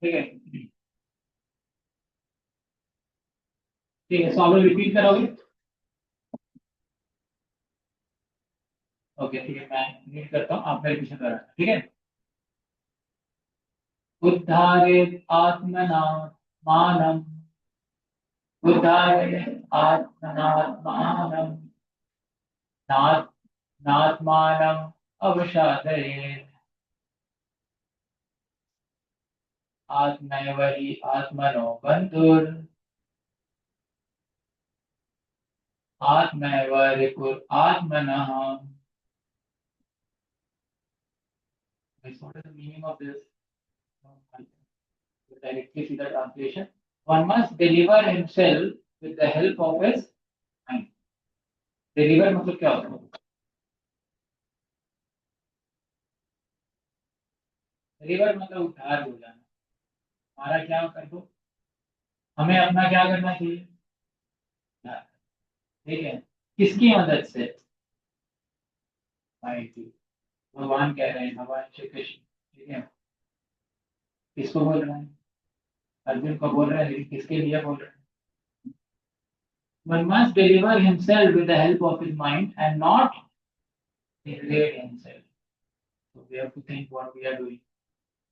ठीक है, ठीक है, सॉल्व रिपीट करोगे? ओके, ठीक है, मैं रिपीट करता हूँ, आप मेरे पीछे करो, ठीक है। उद्धारेत आत्मनात्मानम्, उद्धारेत आत्मनात्मानम्, नात् नात्मानम् अवसादयेत्, आत्मैव हि आत्मनो बन्धुर्, आत्मैव रिपुर् आत्मनः. What is the meaning of this? Directly see the translation. One must deliver himself with the help of his mind. Deliver मतलब क्या होता है? Deliver मतलब उद्धार हो जाना. हमारा क्या कर दो? हमें अपना क्या करना चाहिए? उद्धार. ठीक है. किसकी मदद से? माइंड की. भगवान कह रहे हैं, भगवान श्री कृष्ण. ठीक है. किसको बोल रहे हैं? अर्जुन को बोल रहे हैं, लेकिन किसके लिए बोल रहे हैं? One must deliver himself with the help of his mind and not degrade himself. So we have to think what we are doing.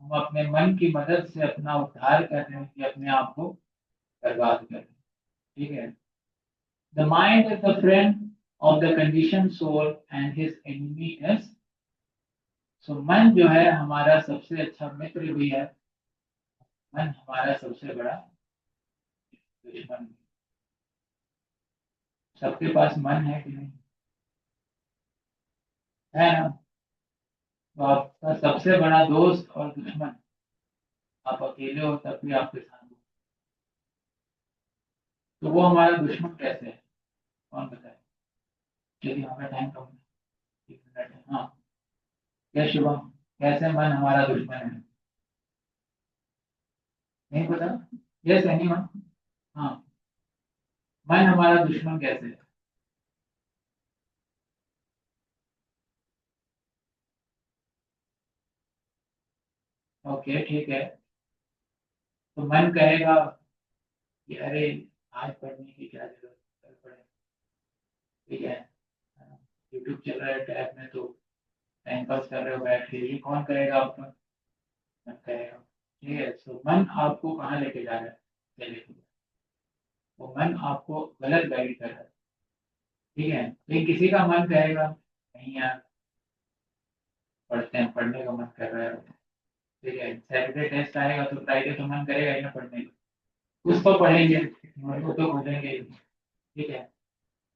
हम अपने मन की मदद से अपना उद्धार कर रहे हैं कि अपने आप को बर्बाद कर रहे हैं. ठीक है. The mind is the friend of the conditioned soul and his enemy is. So मन जो है हमारा सबसे अच्छा मित्र भी है, मन हमारा सबसे बड़ा दुश्मन भी. सबके पास मन है कि नहीं? है ना? तो आपका सबसे बड़ा दोस्त और दुश्मन, आप अकेले हो तब भी आपके साथ हो. तो वो हमारा दुश्मन कैसे है? कौन बताए? यदि हमें टाइम कम है, 1 मिनट है. हाँ, क्या शुभम, कैसे मन हमारा दुश्मन है? नहीं पता? Yes anyone? हाँ, मन हमारा दुश्मन कैसे है? ओके, ठीक है. तो मन कहेगा कि अरे, आज पढ़ने की क्या जरूरत, कल पढ़े. ठीक है. यूट्यूब चल रहा है टैब में, तो टाइम पास कर रहे हो बैठ के, ये कौन करेगा आपका? मन करेगा. ठीक है. तो मन आपको कहाँ लेके जा रहा है? चले, वो मन आपको गलत गाइड कर रहा है. ठीक है. लेकिन किसी का मन कहेगा नहीं यार, पढ़ते हैं, पढ़ने का मन कर रहा है. ठीक है. सैटरडे टेस्ट आएगा तो फ्राइडे तो मन करेगा ही ना पढ़ने का. कुछ तो पढ़ेंगे, वो तो खोलेंगे ही. ठीक है.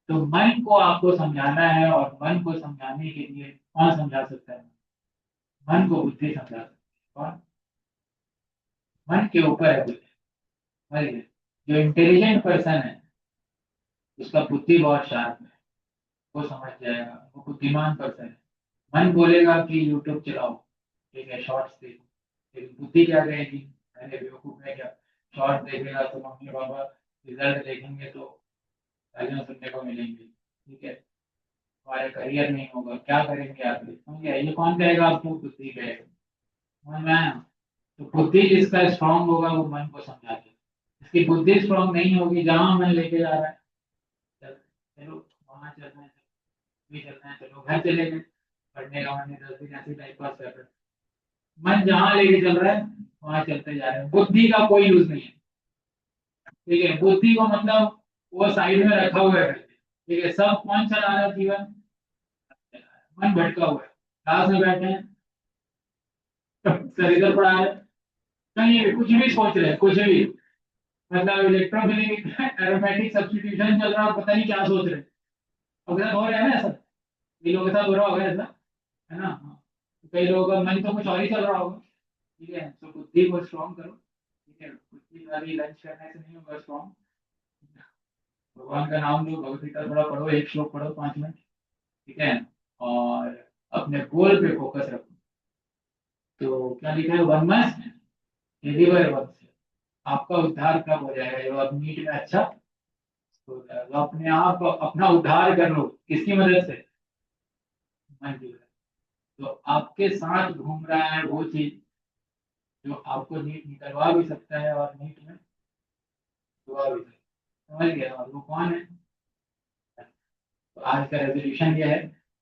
तो मन को आपको समझाना है, और मन को समझाने के लिए कौन समझा सकता है? मन को बुद्धि समझा सकती है. कौन? मन के ऊपर है बुद्धि. समझ गए? जो इंटेलिजेंट पर्सन है, उसका बुद्धि बहुत शार्प है, वो समझ जाएगा, वो बुद्धिमान पर्सन है. मन बोलेगा कि यूट्यूब चलाओ, ठीक है, शॉर्ट्स देखो, लेकिन बुद्धि क्या कहेगी? अरे बेवकूफ है क्या, शॉर्ट देखेगा तो मम्मी पापा रिजल्ट देखेंगे तो गालियां सुनने को मिलेंगी. ठीक है. हमारे करियर नहीं होगा, क्या करेंगे आगे? समझे? ये कौन कहेगा आपको? बुद्धि कहेगा. समझ में आया? तो बुद्धि जिसका स्ट्रांग होगा वो मन को समझा देगा. इसकी बुद्धि स्ट्रांग नहीं होगी, जहां मन लेके जा रहा है, चलो वहां चलना है, भी चलना है, चलो घर चले गए, पढ़ने का मन नहीं, 10 दिन ऐसे टाइम पास कर रहे हैं. मन जहाँ लेके चल रहा है वहां चलते जा रहे हैं. बुद्धि का कोई यूज नहीं है. ठीक है. बुद्धि को मतलब वो साइड में रखा हुआ है. ठीक है. सब कौन चला रहा है जीवन? मन भटका हुआ है. क्लास में बैठे हैं, सर इधर पढ़ा है, कहीं भी कुछ भी सोच रहे हैं, कुछ भी, मतलब इलेक्ट्रोफिलिक एरोमेटिक सब्स्टिट्यूशन चल रहा है, पता नहीं क्या सोच रहे हैं. और के साथ हो रहा है ना ऐसा? ये लोगों के साथ हो रहा होगा ऐसा, है ना? हाँ. तो कई लोगों का मन तो कुछ और ही चल रहा होगा. ठीक है. तो बुद्धि को स्ट्रॉन्ग करो. ठीक है. बुद्धि वाली लंच करने से नहीं होगा स्ट्रॉन्ग. भगवान का नाम लो, भगवत गीता थोड़ा पढ़ो, एक श्लोक पढ़ो 5 मिनट. ठीक है. और अपने गोल पे फोकस रखो. तो क्या लिखा है? One must deliver one. आपका उद्धार कब हो जाएगा? जब आप नीट में अच्छा हो जाएगा, तो अपने आप अपना उद्धार कर लो. किसकी मदद से? मन की मदद. तो आपके साथ घूम रहा है वो चीज, जो आपको नीट निकलवा भी सकता है और नीट में दुआ भी सकता है। समझ गया? और वो कौन है? तो आज का रेजोल्यूशन ये है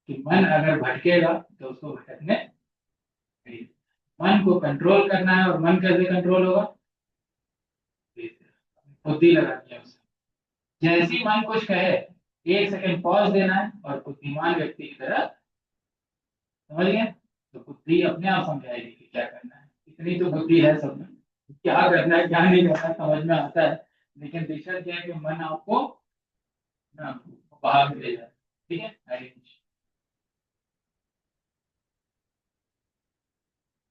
कि मन अगर भटकेगा तो उसको भटकने नहीं। मन को कंट्रोल करना है। और मन कैसे कंट्रोल होगा? बुद्धि लगानी है उससे। जैसे ही मन कुछ कहे, 1 सेकंड पॉज देना है और बुद्धिमान व्यक्ति की तरह, समझ गए? तो बुद्धि अपने आप समझाएगी कि क्या करना है। इतनी तो बुद्धि है सब में, क्या करना है क्या नहीं करना है समझ में आता है। लेकिन दिक्कत क्या है कि मन आपको ना बाहर ले जाए। ठीक है?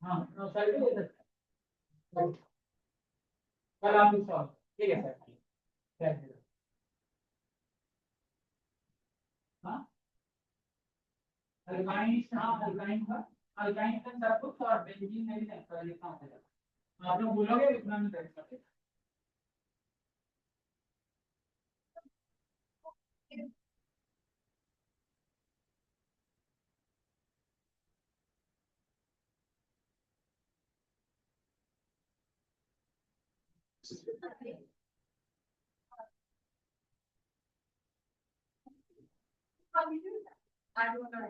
हाँ तो सर भी ले सकते हैं। कल आप भी सॉल्व। ठीक है सर। Thank you. हाँ अल्काइन, हाँ अल्काइन का, अल्काइन का सब कुछ और बेंजीन में भी लिखा होता है। आप लोग बोलोगे उतना नहीं कर सकते। I don't know.